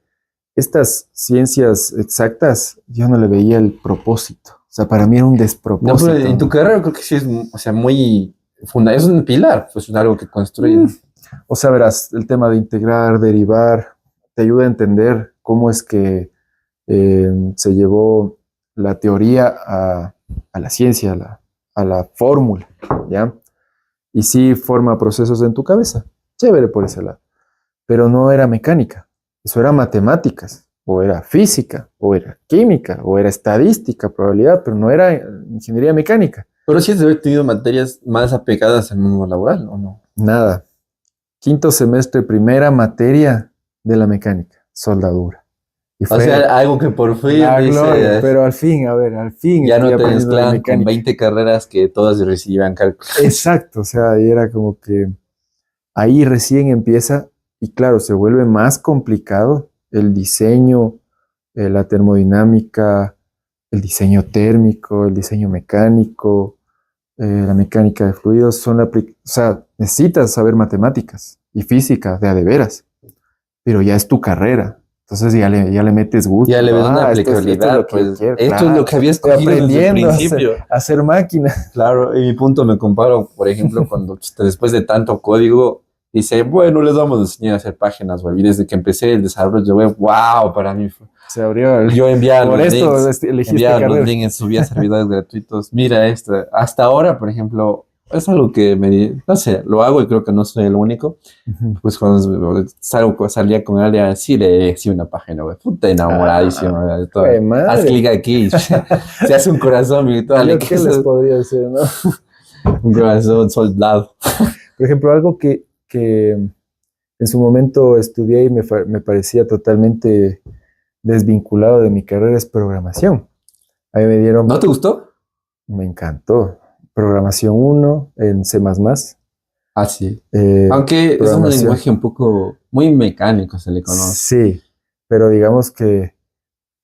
estas ciencias exactas yo no le veía el propósito. O sea, para mí era un No, pero en tu despropósito. carrera creo que sí es, o sea, muy... Es un pilar, pues es algo que Mm, construyes. O sea, verás, el tema de integrar, derivar, te ayuda a entender cómo es que se llevó la teoría a la ciencia, a la fórmula, ¿ya? Y sí forma procesos en tu cabeza. Chévere por ese lado. Pero no era mecánica. Eso era matemáticas, o era física, o era química, o era estadística, probabilidad, pero no era ingeniería mecánica. Pero sí has de haber tenido materias más apegadas al mundo laboral, ¿o no? Nada. Quinto semestre, primera materia de la mecánica, soldadura. Y O fue sea, algo que por fin la gloria, dices, pero al fin, a ver, al fin ya estoy no te aprendiendo de mezclan con mecánica. 20 carreras que todas recibían cálculo. Exacto, o sea, y era como que ahí recién empieza y claro, se vuelve más complicado el diseño, la termodinámica, el diseño térmico, el diseño mecánico, la mecánica de fluidos, o sea, necesitas saber matemáticas y física de a de veras, pero ya es tu carrera. Entonces ya le metes Ya gusto, le ¿no? ves una Esto es lo aplicabilidad, que yo pues quiero, esto es lo claro. que había Estoy escogido desde el aprendiendo principio. a hacer máquinas. Claro, en mi punto me comparo, por ejemplo, cuando después de tanto código, dice, bueno, les vamos a enseñar a hacer páginas web. Y desde que empecé el desarrollo web, wow, para mí fue. Se abrió Yo Por esto elegiste enviaba los carrera. links, subía servidores gratuitos. Mira esto. Hasta ahora, por ejemplo, es algo que no sé, lo hago y creo que no soy el único. Ujú. Pues cuando salía con alguien, sí le hice una página web, puta enamoradísimo, Ah, de todo. jue Haz clic madre. aquí, se hace un corazón virtual, ¿Yo que qué es les podría decir, no? un corazón soldado. Por ejemplo, algo que en su momento estudié y me parecía totalmente desvinculado de mi carrera es programación. Ahí me ¿No dieron, te gustó? me encantó, programación uno en C++, Ah, sí. eh, Aunque es un programación, lenguaje un poco muy mecánico, se le conoce. sí, pero digamos que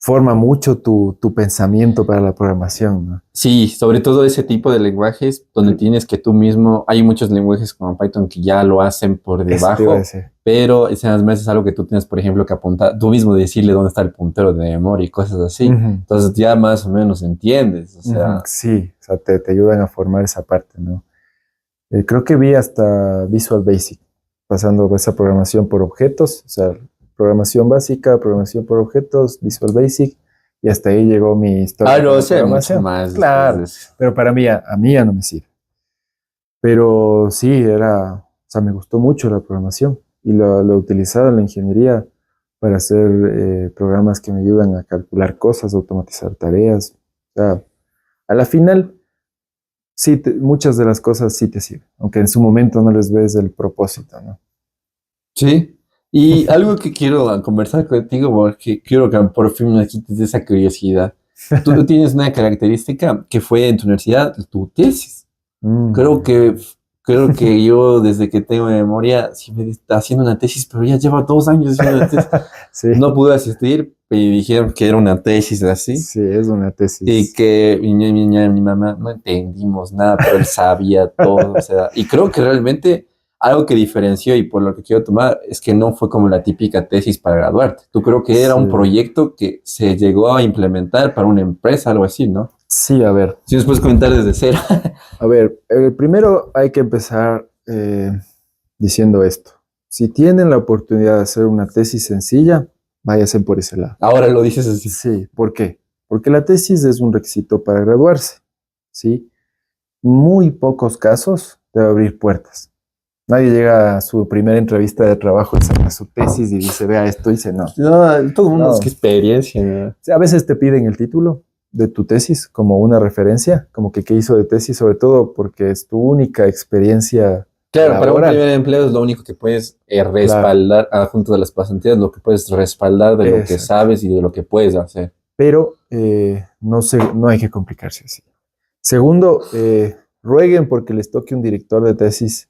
forma mucho tu pensamiento para la programación, ¿no? Sí, sobre todo ese tipo de lenguajes donde tienes que tú mismo, hay muchos lenguajes como Python que ya lo hacen por Eso te iba a debajo, decir. pero esas veces es algo que tú tienes, por ejemplo, que apuntar, tú mismo decirle dónde está el puntero de memoria y cosas así. Ujú, Entonces ya más o menos entiendes, o ujú, sea, sí, o sea, te ayudan a formar esa parte, ¿no? Creo que vi hasta Visual Basic, pasando de esa programación por objetos, o sea, programación básica, programación por objetos, Visual Basic, y hasta ahí llegó mi historia con no la sé, mucho programación. más después de Claro, eso. pero para mí, a mí ya no me sirve. Pero sí, o sea, me gustó mucho la programación y lo he utilizado en la ingeniería para hacer programas que me ayudan a calcular cosas, automatizar tareas. O sea, a la final, sí, muchas de las cosas sí te sirven, aunque en su momento no les ves el propósito, ¿no? Sí, y algo que quiero conversar contigo porque quiero que por fin me quites de esa curiosidad. Tú tienes una característica que fue en tu universidad, tu tesis. Mm. Creo que, creo que yo desde que tengo memoria siempre está haciendo una tesis, pero ya lleva 2 años haciendo una tesis. Sí, No pude asistir y dijeron que era una tesis así sí, es una y tesis. que mi mamá no entendimos nada, pero él sabía todo. O sea, y creo que realmente algo que diferenció y por lo que quiero tomar es que no fue como la típica tesis para graduarte. Tú creo que era Sí, un proyecto que se llegó a implementar para una empresa, algo así, ¿no? sí, Si nos puedes comentar desde cero. a ver, primero hay que empezar diciendo esto. Si tienen la oportunidad de hacer una tesis sencilla, váyanse por ese lado. Ahora lo dices así. Sí, ¿por qué? Porque la tesis es un requisito para graduarse, ¿sí? Muy pocos casos te va a abrir puertas. Nadie llega a su primera entrevista de trabajo y saca su tesis y dice, vea esto, y dice, no, No, todo el mundo es que no. experiencia, ¿no? A veces te piden el título de tu tesis como una referencia, como que qué hizo de tesis, sobre todo porque es tu única experiencia Claro, para un laboral. primer empleo es lo único que puedes Claro, respaldar, junto de las pasantías, lo que puedes respaldar de lo que exacto. sabes y de lo que puedes hacer. Pero no hay que complicarse así. Segundo, rueguen porque les toque un director de tesis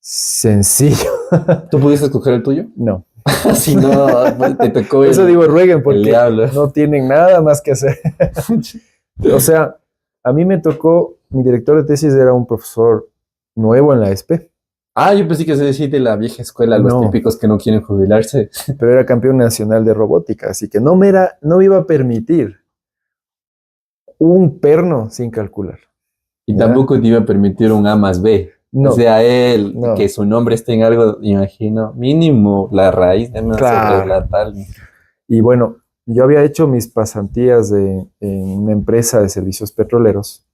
sencillo. ¿Tú pudiste escoger el tuyo? No. Si no, pues, te tocó Por eso digo rueguen el porque diablo. no tienen nada más que hacer. O sea, a mí me tocó, mi director de tesis era un profesor nuevo en la ESPE. Yo pensé que se decía de la vieja escuela, los No, típicos que no quieren jubilarse. pero era campeón nacional de robótica, así que no me iba a permitir un perno sin calcular. Y ¿Ya? tampoco te iba a permitir un A más B. O No, sea, él, que no, su nombre esté en algo, imagino, mínimo la raíz, déjame claro. la tal. Y bueno, yo había hecho mis pasantías en una empresa de servicios petroleros.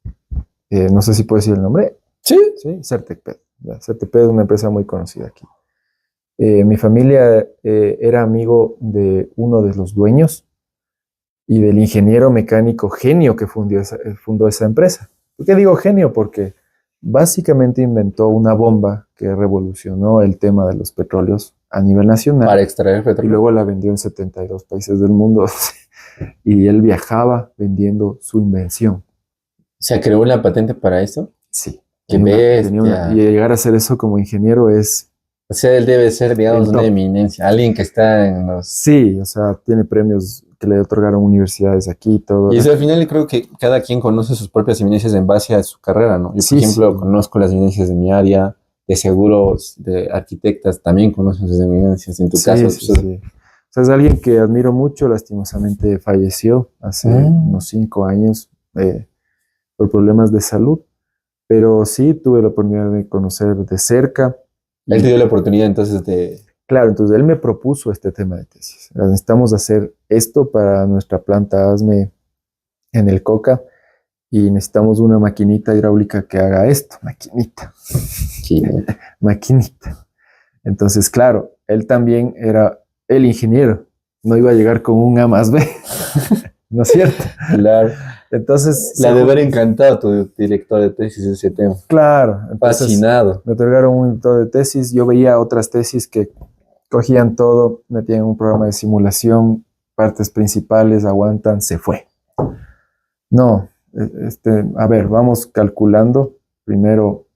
No sé si puedo decir el nombre. Sí. Sí, Certecped. Ya, Certecped es una empresa muy conocida aquí. Mi familia era amigo de uno de los dueños y del ingeniero mecánico genio que fundó esa empresa. ¿Por qué digo genio? Porque básicamente inventó una bomba que revolucionó el tema de los petróleos a nivel Para nacional extraer y petróleo. luego la vendió en 72 países del mundo. Y él viajaba vendiendo su invención. ¿Se creó la patente para eso? Sí, ¡Qué y bestia! llegar a hacer eso como ingeniero es O sea, él debe ser, digamos, el una top. eminencia, alguien que está en los... Sí, o sea, tiene premios que le otorgaron universidades aquí y todo. Y eso, al final creo que cada quien conoce sus propias eminencias en base a su carrera, ¿no? Yo, por Sí, ejemplo, sí, conozco las eminencias de mi área, de seguros, de arquitectas, también conocen sus eminencias. En tu sí, caso, sí, pues, sí. O sea, es alguien que admiro mucho, lastimosamente falleció hace mm, unos 5 años por problemas de salud, pero sí tuve la oportunidad de conocer de cerca él te y dio la oportunidad entonces de... claro, entonces él me propuso este tema de tesis. Necesitamos hacer esto para nuestra planta ASME en el Coca y necesitamos una maquinita hidráulica que haga esto, maquinita, maquinita. Entonces, claro, él también era el ingeniero, no iba a llegar con un A más B, ¿no es cierto? Claro. Entonces, Le ha de haber encantado tu director de tesis ese tema. claro, entonces Fascinado. me otorgaron un director de tesis, yo veía otras tesis que cogían todo, metían un programa de simulación, partes principales, aguantan, se fue. No, a ver, vamos calculando primero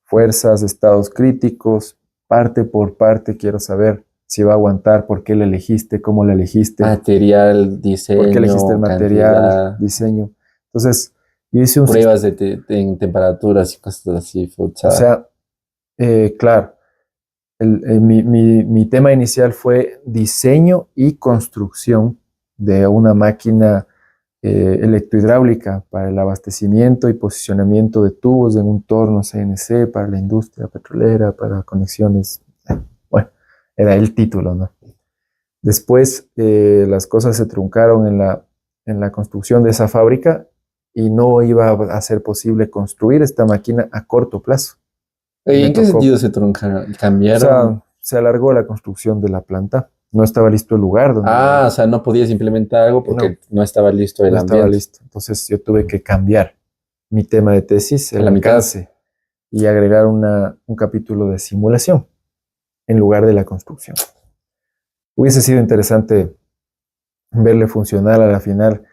fuerzas, estados críticos, parte por parte, quiero saber si va a aguantar, por qué la elegiste, cómo la elegiste, Material, diseño, por qué elegiste el material, cantidad, diseño. Entonces, yo hice un pruebas en temperaturas y cosas así, o fucha. sea, claro, mi tema inicial fue diseño y construcción de una máquina electrohidráulica para el abastecimiento y posicionamiento de tubos en un torno CNC para la industria petrolera, para conexiones. Bueno, era el título, ¿no? Después las cosas se truncaron en la construcción de esa fábrica y no iba a ser posible construir esta máquina a corto plazo. Y me ¿En qué tocó, sentido se truncaron? o ¿Cambiaron? sea, se alargó la construcción de la planta. No estaba listo el lugar donde Ah, o sea, no podías implementar algo no, porque no estaba listo el no estaba ambiente. listo. Entonces yo tuve que cambiar mi tema de tesis, A el la mitad. alcance, y agregar un capítulo de simulación en lugar de la construcción. Hubiese sido interesante verle funcionar a la final.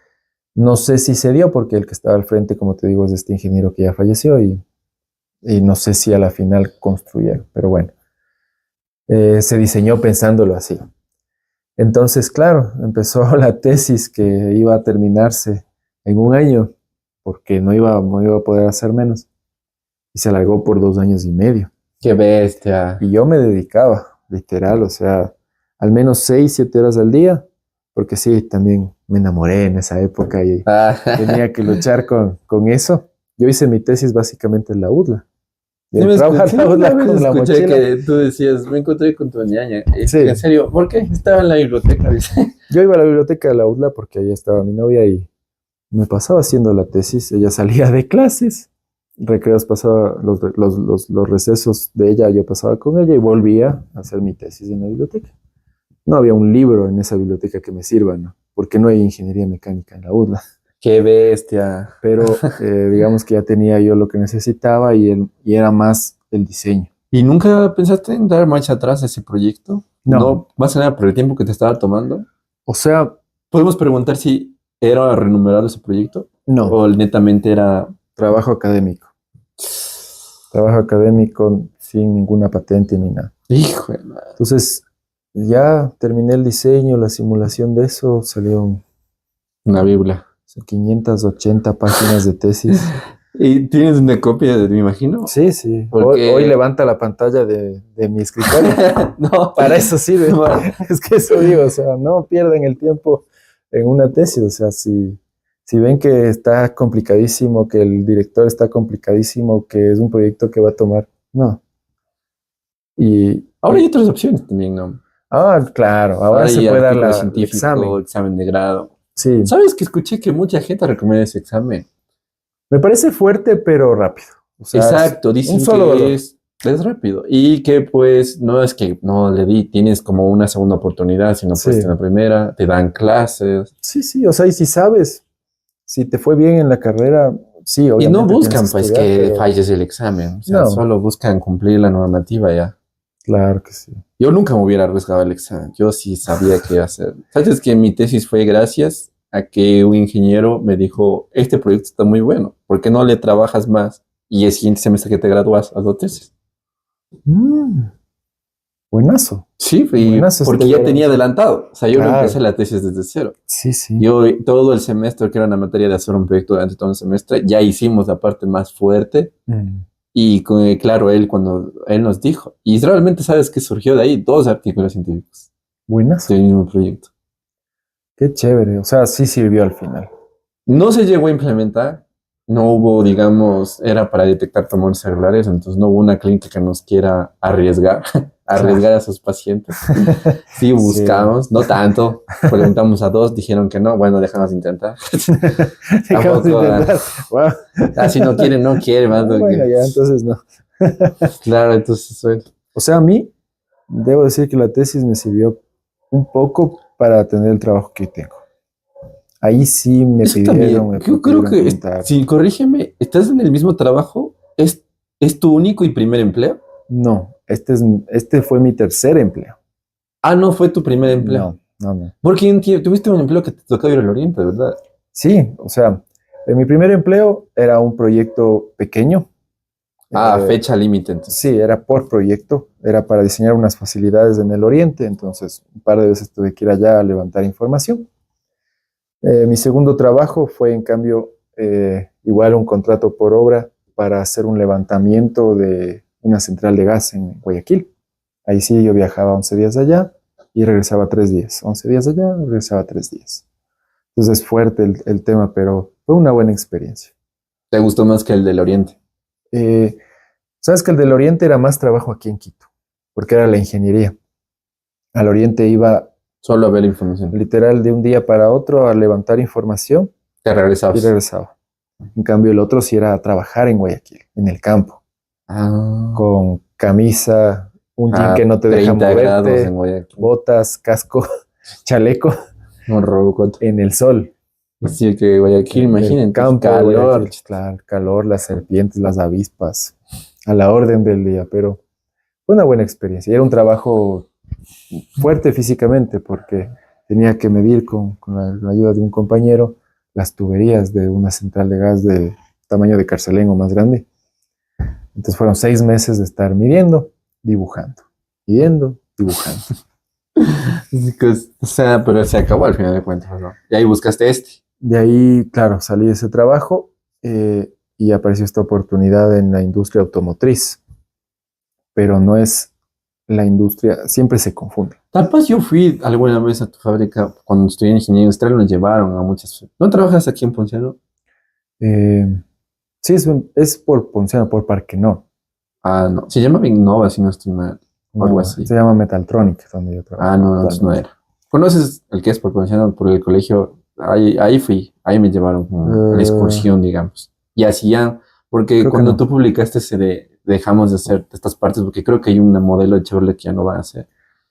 No sé si se dio porque el que estaba al frente, como te digo, es este ingeniero que ya falleció y no sé si a la final construyeron, pero bueno, se diseñó pensándolo así. Entonces, claro, empezó la tesis que iba a terminarse en un año porque no iba a poder hacer menos y se alargó por 2 años y medio. Qué bestia. Y yo me dedicaba, literal, o sea, al menos 6, 7 horas al día, porque sí, también me enamoré en esa época y Ah, tenía que luchar con eso. Yo hice mi tesis básicamente en la UDLA. Yo sí, entraba a sí, la una UDLA vez con la escuché mochila. que tú decías, me encontré con tu ñaña. En Sí, serio, ¿por qué? Estaba en la biblioteca, dice. yo iba a la biblioteca de la UDLA porque ahí estaba mi novia y me pasaba haciendo la tesis. Ella salía de clases, recreos pasaba, los recesos de ella, yo pasaba con ella y volvía a hacer mi tesis en la biblioteca. No había un libro en esa biblioteca que me sirva, ¿no? Porque no hay ingeniería mecánica en la UDLA. Qué bestia. Pero digamos que ya tenía yo lo que necesitaba y era más el diseño. ¿Y nunca pensaste en dar marcha atrás a ese proyecto? No, No, más que nada por el tiempo que te estaba tomando. o sea, Podemos preguntar si era remunerado ese proyecto no, o netamente era... trabajo académico. Trabajo académico sin ninguna patente ni nada. Hijo de madre. Entonces, ya terminé el diseño, la simulación de eso, salieron Una Biblia. 580 páginas de tesis. ¿Y tienes una copia, me imagino? Sí, sí. Porque... Hoy levanta la pantalla de mi escritorio. No, Para eso sirve. no, Es que eso digo, o sea, no pierden el tiempo en una tesis. O sea, si ven que está complicadísimo, que el director está complicadísimo, que es un proyecto que va a tomar, no. ahora hay otras opciones también, ¿no? Claro, ahora Ahora se hay puede dar artículo el científico, examen. examen de grado. Sí, ¿Sabes que escuché que mucha gente recomienda ese examen? me parece fuerte, pero rápido. O sea, es Exacto, un dicen solo que dolor. es rápido y que pues no es que no le di, tienes como una segunda oportunidad, sino pues en Sí, la primera, te dan clases sí, sí. O sea, y si sabes, si te fue bien en la carrera, sí, y no obviamente tienes que buscan pues estudiar, que pero falles el examen, o sea, no, solo buscan cumplir la normativa ya. claro que sí. Yo nunca me hubiera arriesgado el examen, yo sí sabía qué iba a hacer. ¿Sabes que mi tesis fue gracias a que un ingeniero me dijo, este proyecto está muy bueno, ¿por qué no le trabajas más? Y el siguiente semestre que te gradúas, haz la tesis. Mm, buenazo, Sí, y buenazo porque este ya tenía programa. adelantado, o sea, yo no empecé Claro, la tesis desde cero. sí, sí. Yo todo el semestre, que era una materia de hacer un proyecto durante todo el semestre, ya hicimos la parte más fuerte Mm, y claro, él cuando él nos dijo, y realmente sabes que surgió de ahí 2 artículos científicos buenazo, del mismo proyecto. qué chévere. O sea, sí sirvió al final. No se llegó a implementar, no hubo, digamos, era para detectar tumores celulares, entonces no hubo una clínica que nos quiera arriesgar, Claro. arriesgar a sus pacientes. Sí, Sí. buscamos, no tanto. Preguntamos a 2, dijeron que no. Bueno, déjanos intentar. Dejamos de Tampoco, intentar. Wow. si no quiere, no quiere, más lo Bueno, que. ya, entonces no. Claro, entonces, bueno. O sea, a mí, debo decir que la tesis me sirvió un poco para tener el trabajo que tengo. Ahí sí Eso también. me Yo creo pidieron que, preguntar. si corrígeme, estás en el mismo trabajo, es tu único y primer empleo. No, este fue mi tercer empleo. Ah, no, fue tu primer empleo. No, no, no. Porque tuviste un empleo que te tocaba ir al oriente, ¿verdad? Sí, o sea, en mi primer empleo era un proyecto pequeño. Ah, Eh, fecha límite, sí, entonces. era por proyecto. era para diseñar unas facilidades en el Oriente, entonces un par de veces tuve que ir allá a levantar información. Mi segundo trabajo fue, en cambio, igual un contrato por obra para hacer un levantamiento de una central de gas en Guayaquil. Ahí sí yo viajaba 11 días allá y regresaba 3 días. 11 días allá, regresaba 3 días. Entonces es fuerte el tema, pero fue una buena experiencia. ¿Te gustó más que el del Oriente? Eh, Sabes que el del Oriente era más trabajo aquí en Quito, porque era la ingeniería. Al Oriente iba Solo a ver la información. literal de un día para otro a levantar información Te y regresabas. regresaba. En cambio, el otro sí era a trabajar en Guayaquil, en el campo, Ah, con camisa, un jean a que no te deja 30 grados en moverte, Guayaquil. botas, casco, chaleco, Un robot. en el sol. Así que Guayaquil, En el imagínate, campo de calor. Guayaquil. Claro, el calor, las serpientes, las avispas, a la orden del día, pero fue una buena experiencia. Y era un trabajo fuerte físicamente porque tenía que medir con la ayuda de un compañero las tuberías de una central de gas de tamaño de Carcelén o más grande. Entonces fueron 6 meses de estar midiendo, dibujando, midiendo, dibujando. O sea, pero se acabó al final de cuentas, ¿no? Y ahí buscaste este. De ahí, claro, salí de ese trabajo y apareció esta oportunidad en la industria automotriz, pero no es la industria, siempre se confunde. Capaz yo fui alguna vez a tu fábrica cuando estudié en ingeniería industrial, nos llevaron a muchas. ¿No trabajas aquí en Ponciano? Eh, sí, es por Ponciano, por Parque No. Ah, no. Se llama Innova, si no estoy mal. O algo No, así. se llama Metaltronic, donde yo trabajo. Ah, no, entonces no era. ¿Conoces el que es por Ponciano? Por el colegio. Ahí fui. Ahí me llevaron como a la excursión, digamos. Y hacían, porque Creo que cuando no. tú publicaste ese de dejamos de hacer estas partes, porque creo que hay un modelo de Chevrolet que ya no van a hacer.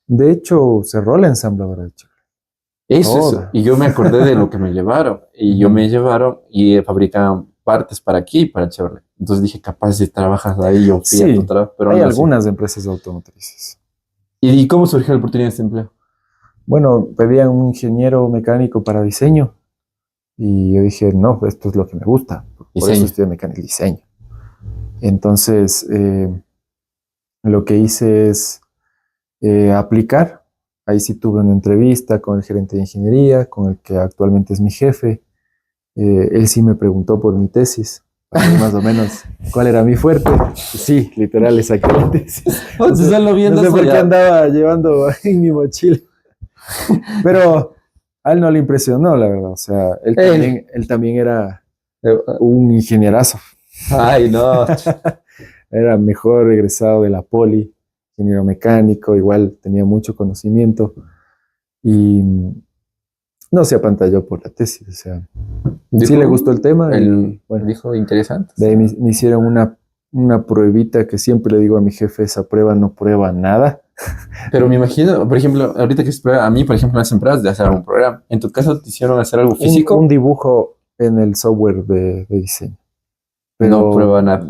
De hecho, cerró la ensambladora de Chile. Eso. Toda. Y yo me acordé de lo que me llevaron. Y yo me llevaron y fabricaban partes para aquí y para Chevrolet. Entonces dije, capaz si trabajas ahí, yo fui a tu Sí, trabajo, pero hay no así. algunas empresas automotrices. ¿Y cómo surgió la oportunidad de este empleo? Bueno, pedían un ingeniero mecánico para diseño y yo dije, no, esto es lo que me gusta. Por eso Diseño. estudié mecánica, diseño. Entonces, lo que hice es aplicar. Ahí sí tuve una entrevista con el gerente de ingeniería, con el que actualmente es mi jefe. Él sí me preguntó por mi tesis, para ver más o menos cuál era mi fuerte. Y sí, literal, le saqué la tesis. Oh, se solo viendo No sé eso por qué ya. andaba llevando en mi mochila. Pero a él no le impresionó, la verdad. O sea, él también era Eh, un ingenierazo. Ay, no. Era mejor egresado de la Poli, ingeniero mecánico, igual tenía mucho conocimiento y no se apantalló por la tesis. O sea, sí le gustó el tema y bueno, Dijo interesante. de ahí me hicieron una pruebita que siempre le digo a mi jefe, esa prueba no prueba nada. Pero me imagino, por ejemplo, ahorita que es prueba, a mí, por ejemplo, me hacen pruebas de hacer un programa. ¿En tu caso te hicieron hacer algo Un físico? dibujo en el software de diseño. No Pero, prueba nada.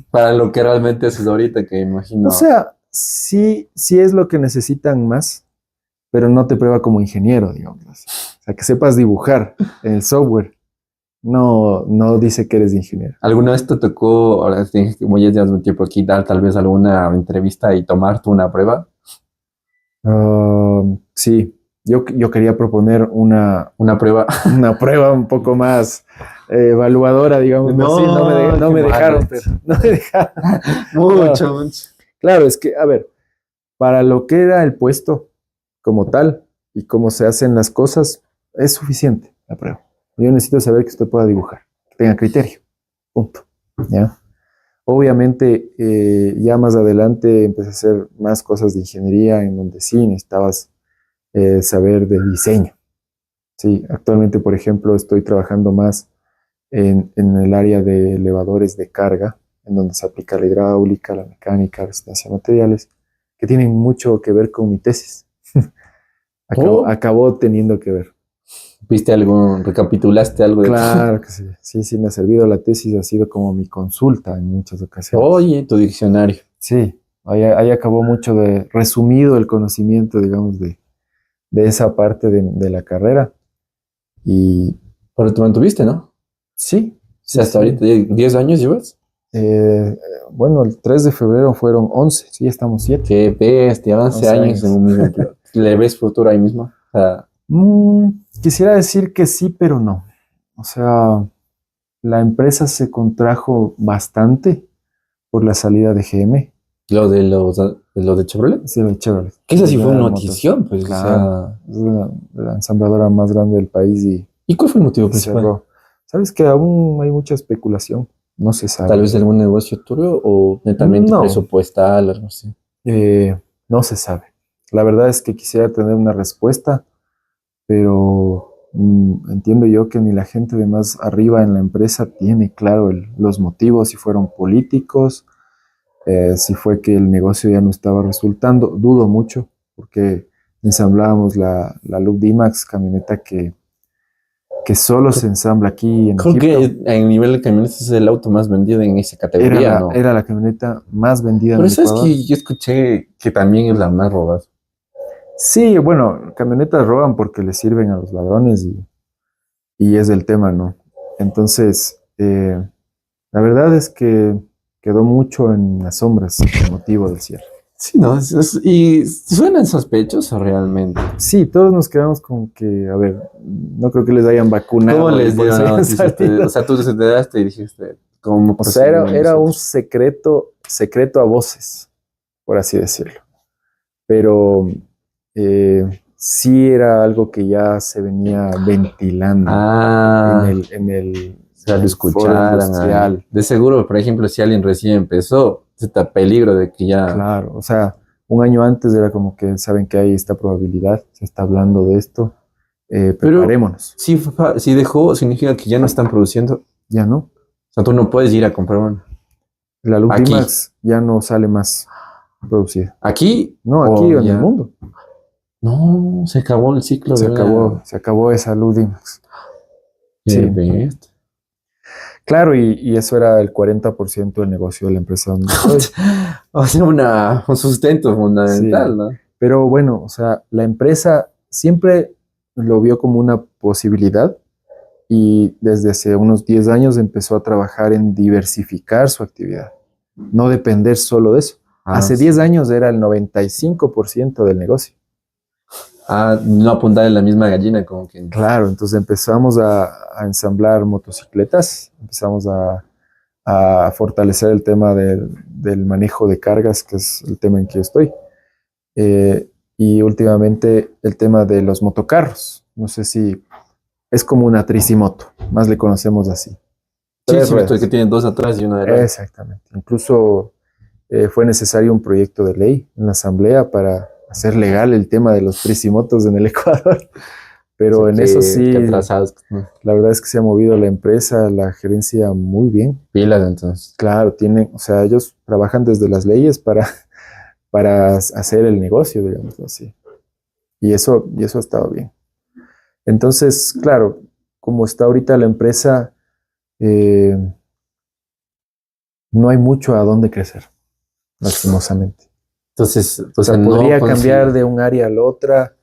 Para lo que realmente haces ahorita, que imagino. o sea, sí es lo que necesitan más, pero no te prueba como ingeniero, digamos. O sea, que sepas dibujar en el software, no dice que eres ingeniero. ¿Alguna vez te tocó, ahora tienes que, como ya llevas un tiempo aquí, dar tal vez alguna entrevista y tomarte una prueba? Sí, yo quería proponer Una prueba. una prueba un poco más evaluadora, digamos así. No qué me dejaron, mal. pero no me dejaron. Mucho, mucho. Claro, es que, a ver, para lo que era el puesto como tal y cómo se hacen las cosas, es suficiente la prueba. Yo necesito saber que usted pueda dibujar, que tenga criterio. Punto. ¿Ya? Obviamente, ya más adelante empecé a hacer más cosas de ingeniería en donde sí necesitabas saber de diseño. Sí, actualmente, por ejemplo, estoy trabajando más en el área de elevadores de carga, en donde se aplica la hidráulica, la mecánica, resistencia a materiales, que tienen mucho que ver con mi tesis. Oh, Acabó teniendo que ver. ¿viste algo, recapitulaste algo de Claro que sí, sí me ha servido la tesis, ha sido como mi consulta en muchas ocasiones. Oye, tu diccionario. Sí, ahí acabó mucho de resumido el conocimiento, digamos, de esa parte de la carrera. Y Pero te mantuviste, ¿no? O sí, sea, hasta sí. ahorita, ¿10 años llevas? Eh, bueno, el 3 de febrero fueron 11, sí, estamos 7. Qué bestia, 11 11 años en años. un mismo empleo. ¿Le ves futuro ahí mismo? O sea, Quisiera decir que sí, pero no. O sea, la empresa se contrajo bastante por la salida de GM, lo de Chevrolet. sí, de Chevrolet, Que esa de sí fue una General Motors. notición, pues, o Claro, sea. es la ensambladora más grande del país ¿Y cuál fue el motivo y principal? cerró. ¿Sabes que aún hay mucha especulación? No se Tal sabe, la vez verdad. algún negocio turbio o netamente No, presupuestal, algo así. no se sabe. La verdad es que quisiera tener una respuesta, pero entiendo yo que ni la gente de más arriba en la empresa tiene claro los motivos, si fueron políticos, si fue que el negocio ya no estaba resultando. Dudo mucho, porque ensamblábamos la Look D-Max, camioneta que solo se ensambla aquí en Creo Egipto. que a nivel de camionetas es el auto más vendido en esa Era categoría, la, ¿no? era la camioneta más vendida en Pero el sabes Ecuador. que yo escuché que también es la más robada. Sí, bueno, camionetas roban porque le sirven a los ladrones y es el tema, ¿no? Entonces, la verdad es que quedó mucho en las sombras el motivo del cierre. Sí, no, y suenan sospechosos realmente. Sí, todos nos quedamos con que, a ver, no creo que les hayan ¿Cómo vacunado y les por dieron eso la hayan noticia a ustedes? O salido. sea, tú te enteraste y dijiste, ¿cómo O sea, era, procedemos era un nosotros? secreto a voces, por así decirlo. Pero sí era algo que ya se venía ventilando en Ah, el, en el, o sea, en lo el foro escucharan ahí. industrial. De seguro, por ejemplo, si alguien recién empezó, está peligro de que ya. Claro, o sea, un año antes era como que saben que hay esta probabilidad, se está hablando de esto, Pero preparémonos. si dejó, significa que ya no están produciendo. O Ya no, sea, tú no puedes ir a comprar uno. la Look Aquí. D-Max ya no sale más producida. Aquí No, aquí o en el ya. mundo. No, se acabó el ciclo de la. Se acabó esa Look D-Max. Qué Sí, bestia. claro, y eso era el 40% del negocio de la empresa donde estoy. O sea, un sustento Sí, fundamental, ¿no? pero bueno, o sea, la empresa siempre lo vio como una posibilidad y desde hace unos 10 años empezó a trabajar en diversificar su actividad, no depender solo de eso. Ah, Hace 10 sí. años era el 95% del negocio. Ah, no apuntar en la misma gallina, como que. Claro, entonces empezamos a ensamblar motocicletas, empezamos a fortalecer el tema del manejo de cargas, que es el tema en que yo estoy. Y últimamente el tema de los motocarros. No sé si es como una tricimoto, más le conocemos así. Sí, Tres sí, he visto que ruedas. tienen dos atrás y una adelante. Exactamente. Incluso fue necesario un proyecto de ley en la Asamblea para hacer legal el tema de los tricimotos en el Ecuador. O sea, Pero en eso que sí, atrasados, ¿no? la verdad es que se ha movido la empresa, la gerencia muy bien. Pilas, entonces. Claro, tienen, o sea, ellos trabajan desde las leyes para hacer el negocio, digamos así. Y eso ha estado bien. Entonces, claro, como está ahorita la empresa, eh, no hay mucho a dónde crecer, lastimosamente. Entonces, O o sea, sea, no podría cambiar consigue. de un área a la otra,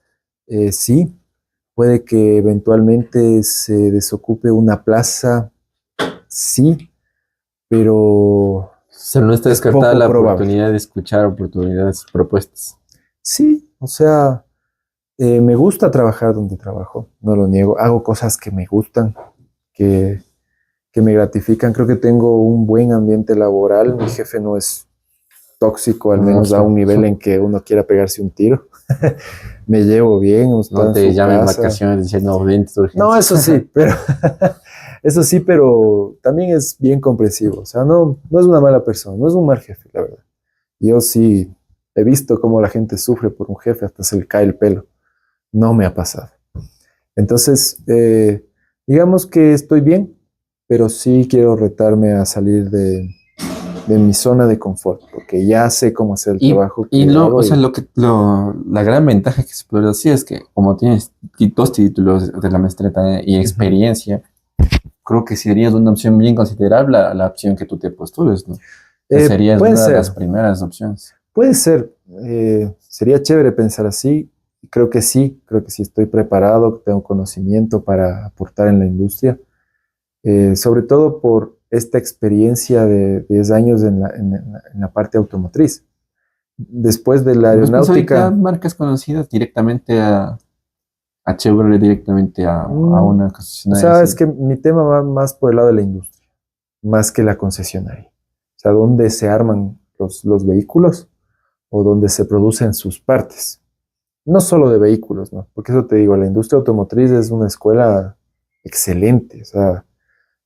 sí, puede que eventualmente se desocupe una plaza, sí, pero O sea, no está es descartada poco la probable. oportunidad de escuchar oportunidades, propuestas. Sí, o sea, me gusta trabajar donde trabajo, no lo niego, hago cosas que me gustan, que, que me gratifican, creo que tengo un buen ambiente laboral, mi jefe no es tóxico, al menos a un Monstruo. nivel en que uno quiera pegarse un tiro. Me llevo bien, hemos estado No en te su llamen casa. vacaciones diciendo 20 de No, urgencia. eso sí, pero eso sí, pero también es bien comprensivo. O sea, no es una mala persona, no es un mal jefe, la verdad. Yo sí he visto cómo la gente sufre por un jefe, hasta se le cae el pelo. No me ha pasado. Entonces, digamos que estoy bien, pero sí quiero retarme a salir de mi zona de confort, porque ya sé cómo hacer el trabajo Y que o hago sea, y la gran ventaja que se puede decir es que como tienes dos títulos de la maestría y ujú. experiencia, creo que serías una opción bien considerable la opción que tú te postules, ¿no? O sea, serías Puede una de las ser, primeras opciones. puede ser. Sería chévere pensar así. Creo que sí estoy preparado, que tengo conocimiento para aportar en la industria, sobre todo por esta experiencia de 10 años en la parte automotriz. Después de la Pues pensaba que aeronáutica, a marcas conocidas directamente a Chevrolet, directamente a una o concesionaria sea, es así. que mi tema va más por el lado de la industria, más que la concesionaria. O sea, dónde se arman los vehículos o dónde se producen sus partes. No solo de vehículos, ¿no? Porque eso te digo, la industria automotriz es una escuela excelente. O sea,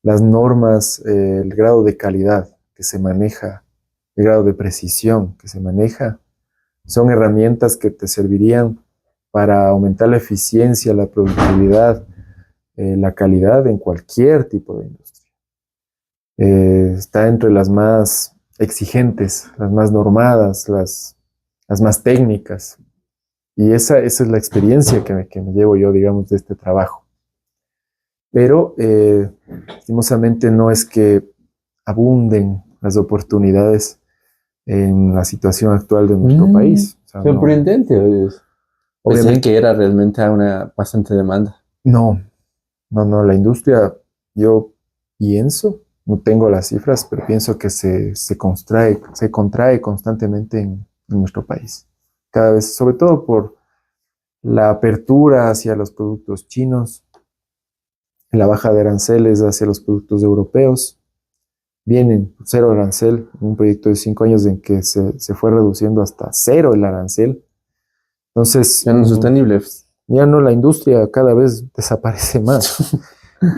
las normas, el grado de calidad que se maneja, el grado de precisión que se maneja, son herramientas que te servirían para aumentar la eficiencia, la productividad, la calidad en cualquier tipo de industria. Está entre las más exigentes, las más normadas, las más técnicas. Y esa es la experiencia que me llevo yo, digamos, de este trabajo. Pero, lastimosamente, no es que abunden las oportunidades en la situación actual de nuestro país. O sea, no, Sorprendente, oye. Pensé obviamente, que era realmente una bastante demanda. no, no, la industria, yo pienso, no tengo las cifras, pero pienso que se contrae constantemente en nuestro país. Cada vez, sobre todo por la apertura hacia los productos chinos, la baja de aranceles hacia los productos europeos. Vienen cero arancel, un proyecto de 5 años en que se fue reduciendo hasta cero el arancel. Entonces, Ya no es sostenible. ya no, la industria cada vez desaparece más.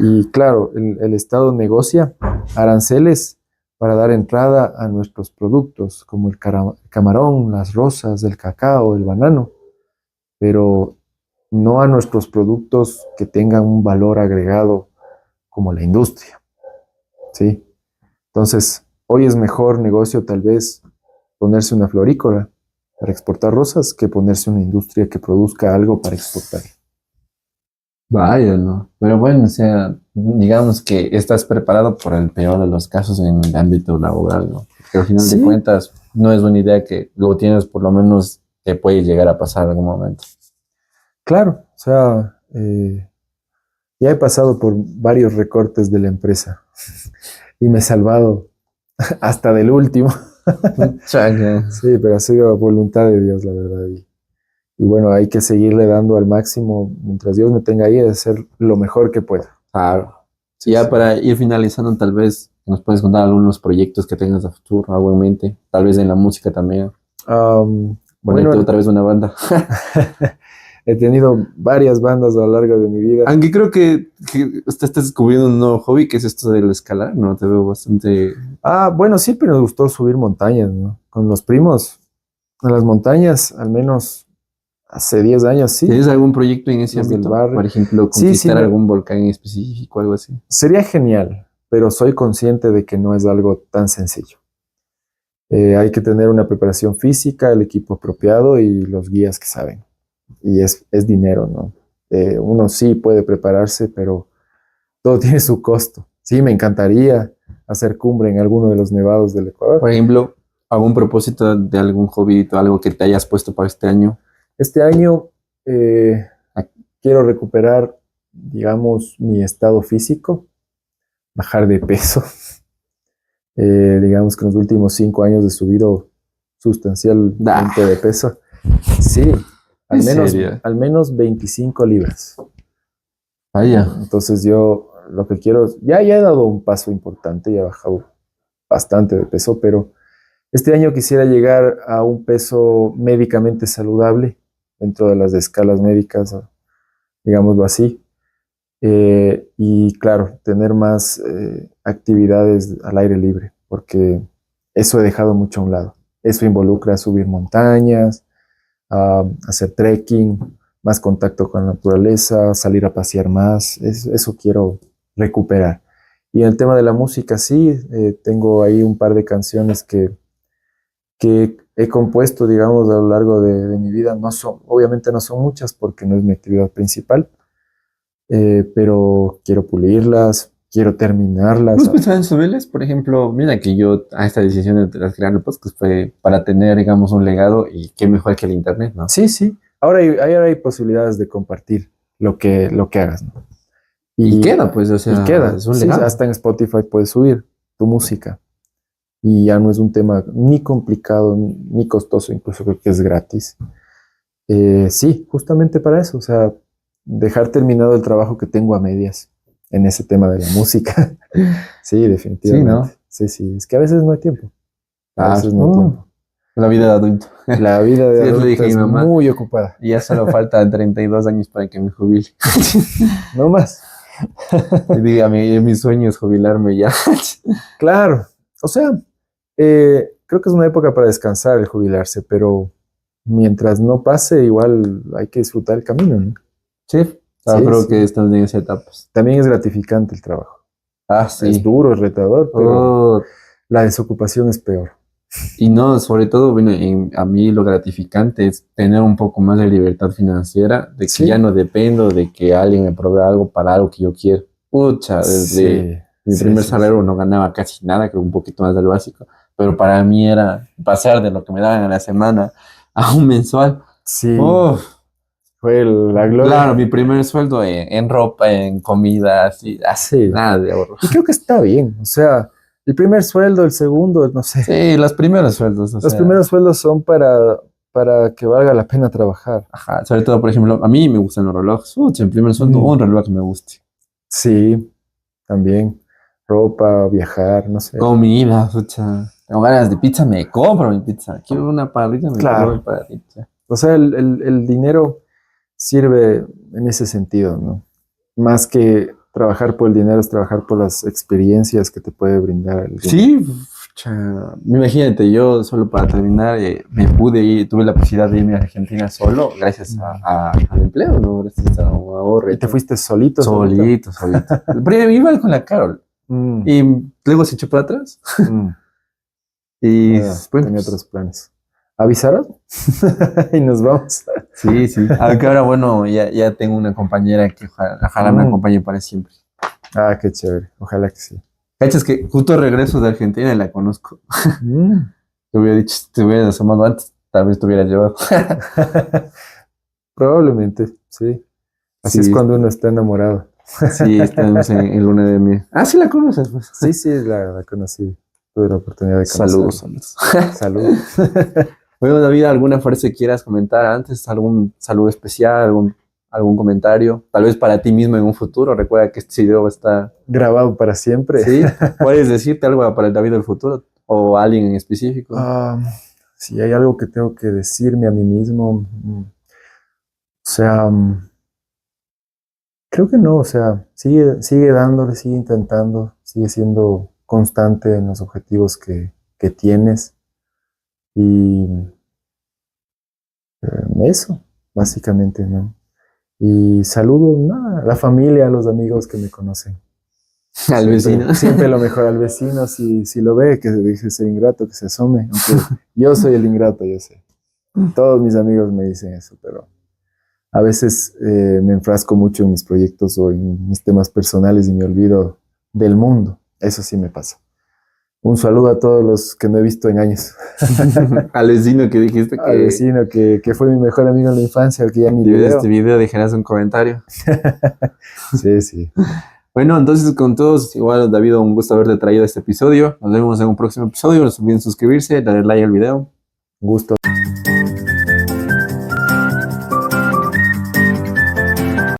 Y claro, el Estado negocia aranceles para dar entrada a nuestros productos, como el camarón, las rosas, el cacao, el banano, pero no a nuestros productos que tengan un valor agregado como la industria, ¿sí? Entonces, hoy es mejor negocio tal vez ponerse una florícola para exportar rosas que ponerse una industria que produzca algo para exportar. Vaya, ¿no? Pero bueno, o sea, digamos que estás preparado por el peor de los casos en el ámbito laboral, ¿no? Porque al final de Sí, cuentas no es una idea que lo tienes, por lo menos te puede llegar a pasar en algún momento. claro, o sea, ya he pasado por varios recortes de la empresa y me he salvado hasta del último. Chaca. Sí, pero ha sido voluntad de Dios, la verdad. Y bueno, hay que seguirle dando al máximo mientras Dios me tenga ahí, de hacer lo mejor que pueda. Claro. Sí, Ya sí. para ir finalizando, tal vez nos puedes contar algunos proyectos que tengas a futuro, algo en mente, tal vez en la música también. Ponerte Bueno, otra vez una banda. he tenido varias bandas a lo largo de mi vida. Aunque creo que usted está descubriendo un nuevo hobby, que es esto del escalar, ¿no? Te veo bastante... Bueno, siempre nos gustó subir montañas, ¿no? Con los primos, a las montañas, al menos hace 10 años, sí, ¿Tienes algún proyecto en ese desde el ámbito? barrio. Por ejemplo, Sí, sí, conquistar algún volcán en específico, algo así. sería genial, pero soy consciente de que no es algo tan sencillo. Hay que tener una preparación física, el equipo apropiado y los guías que saben. Y es dinero, ¿no? Uno sí puede prepararse, pero todo tiene su costo. Sí, me encantaría hacer cumbre en alguno de los nevados del Ecuador. Por ejemplo, algún propósito de algún hobby o algo que te hayas puesto para este año. Este año eh, quiero recuperar, digamos, mi estado físico, bajar de peso. Digamos que en los últimos 5 años he subido sustancialmente de peso. Sí, ¿En serio? al menos 25 libras. Vaya. Entonces yo lo que quiero, ya he dado un paso importante, ya he bajado bastante de peso, pero este año quisiera llegar a un peso médicamente saludable dentro de las escalas médicas, digámoslo así. Y claro, tener más actividades al aire libre, porque eso he dejado mucho a un lado. Eso involucra subir montañas, hacer trekking, más contacto con la naturaleza, salir a pasear más. Eso quiero recuperar. Y en el tema de la música, sí, tengo ahí un par de canciones que he compuesto, digamos, a lo largo de mi vida. Obviamente no son muchas porque no es mi actividad principal, pero quiero pulirlas, quiero terminarlas. ¿Hemos pensado en subirles? Por ejemplo, mira que yo a esta decisión de crear el podcast fue para tener, digamos, un legado y qué mejor que el internet, ¿no? Sí, sí. Ahora hay posibilidades de compartir lo que hagas, ¿no? Y Y, queda, pues, o y sea, queda. es un Sí, legado. hasta en Spotify puedes subir. tu música. Y ya no es un tema ni complicado ni costoso, incluso creo que es gratis. Sí, justamente para eso, o sea, dejar terminado el trabajo que tengo a medias en ese tema de la música. Sí, Sí, ¿no? definitivamente. Sí, sí, es que a veces no hay tiempo. A Ah, veces no hay tiempo. la vida de adulto. La vida de Sí, yo le adulto dije a mi es mamá, muy ocupada. y ya solo faltan 32 años para que me jubile. No más. Y diga, mi sueño es jubilarme ya. Claro. O sea, creo que es una época para descansar el jubilarse, pero mientras no pase, igual hay que disfrutar el camino, ¿no? Sí, Sí, creo que sí. están en esas etapas. También es gratificante el trabajo. Ah, Es sí. duro, es retador, pero Oh, la desocupación es peor. y no, sobre todo, bueno, a mí lo gratificante es tener un poco más de libertad financiera, de que ya Sí, no dependo de que alguien me provea algo para algo que yo quiero. Pucha, desde sí, mi sí, primer sí, sí. salario no ganaba casi nada, creo un poquito más del básico, pero para mí era pasar de lo que me daban a la semana a un mensual. Sí, Uf, fue la claro, gloria. mi primer sueldo en ropa, en comida, así, Sí. nada de ahorro. Y creo que está bien. O sea, el primer sueldo, el segundo, no sé. Sí, los primeros sueldos, o Los sea. primeros sueldos son para que valga la pena trabajar. Ajá, sobre todo, por ejemplo, a mí me gustan los relojes. En primer sueldo, un Mm, reloj que me guste. sí, también. Ropa, viajar, no sé. Comida, tengo ganas de pizza, me compro mi pizza. Quiero una parrilla, me compro mi Claro. parrilla. O sea, el dinero sirve en ese sentido, ¿no? Más que trabajar por el dinero, es trabajar por las experiencias que te puede brindar el dinero. Sí, imagínate, yo solo para terminar, me pude ir, tuve la posibilidad de irme a Argentina solo, gracias Mm. al empleo, ¿no? Gracias a un ahorro ¿Y y te todo. fuiste solito, solito? Solito, solito. Pero iba con la Carol. Mm, Y luego se echó para atrás. mm. Y bueno, Tenía pues, otros planes. ¿Avisaron? Y nos vamos. sí, sí. Aunque ahora, bueno, ya tengo una compañera que ojalá me Mm. acompañe para siempre. Ah, qué chévere. Ojalá que sí. ¿Cachas que justo regreso de Argentina y la conozco? Mm. Te hubiera dicho, si te hubieras asomado antes, tal vez te hubieras llevado. Probablemente, sí. Así es Sí, cuando uno está enamorado. sí, estamos en luna de miel. Ah, sí la conoces, pues. Sí, sí, la conocí. Tuve la oportunidad de Saludos, conocerla. saludos. Salud. Bueno, David, ¿alguna frase que quieras comentar antes? ¿Algún saludo especial? ¿Algún comentario? Tal vez para ti mismo en un futuro. Recuerda que este video va a estar. Grabado para siempre. Sí, puedes decirte algo para el David del futuro o alguien en específico. Ah, si hay algo que tengo que decirme a mí mismo, o sea, creo que no, o sea, sigue dándole, sigue intentando, sigue siendo constante en los objetivos que tienes y eso, básicamente, ¿no? Y saludo, nada, a la familia, a los amigos que me conocen. Al vecino. Siempre lo mejor al vecino, si lo ve, que deje de ser ingrato, que se asome, aunque yo soy el ingrato, yo sé. Todos mis amigos me dicen eso, pero a veces me enfrasco mucho en mis proyectos o en mis temas personales y me olvido del mundo. Eso sí me pasa. Un saludo a todos los que no he visto en años. Al vecino que dijiste Al que vecino que fue mi mejor amigo en la infancia, al que ya ni si le ves este veo. video dejarás un comentario. Sí, sí. Bueno, entonces con todos, igual David, un gusto haberte traído este episodio. Nos vemos en un próximo episodio. No se olviden suscribirse, darle like al video. Gusto.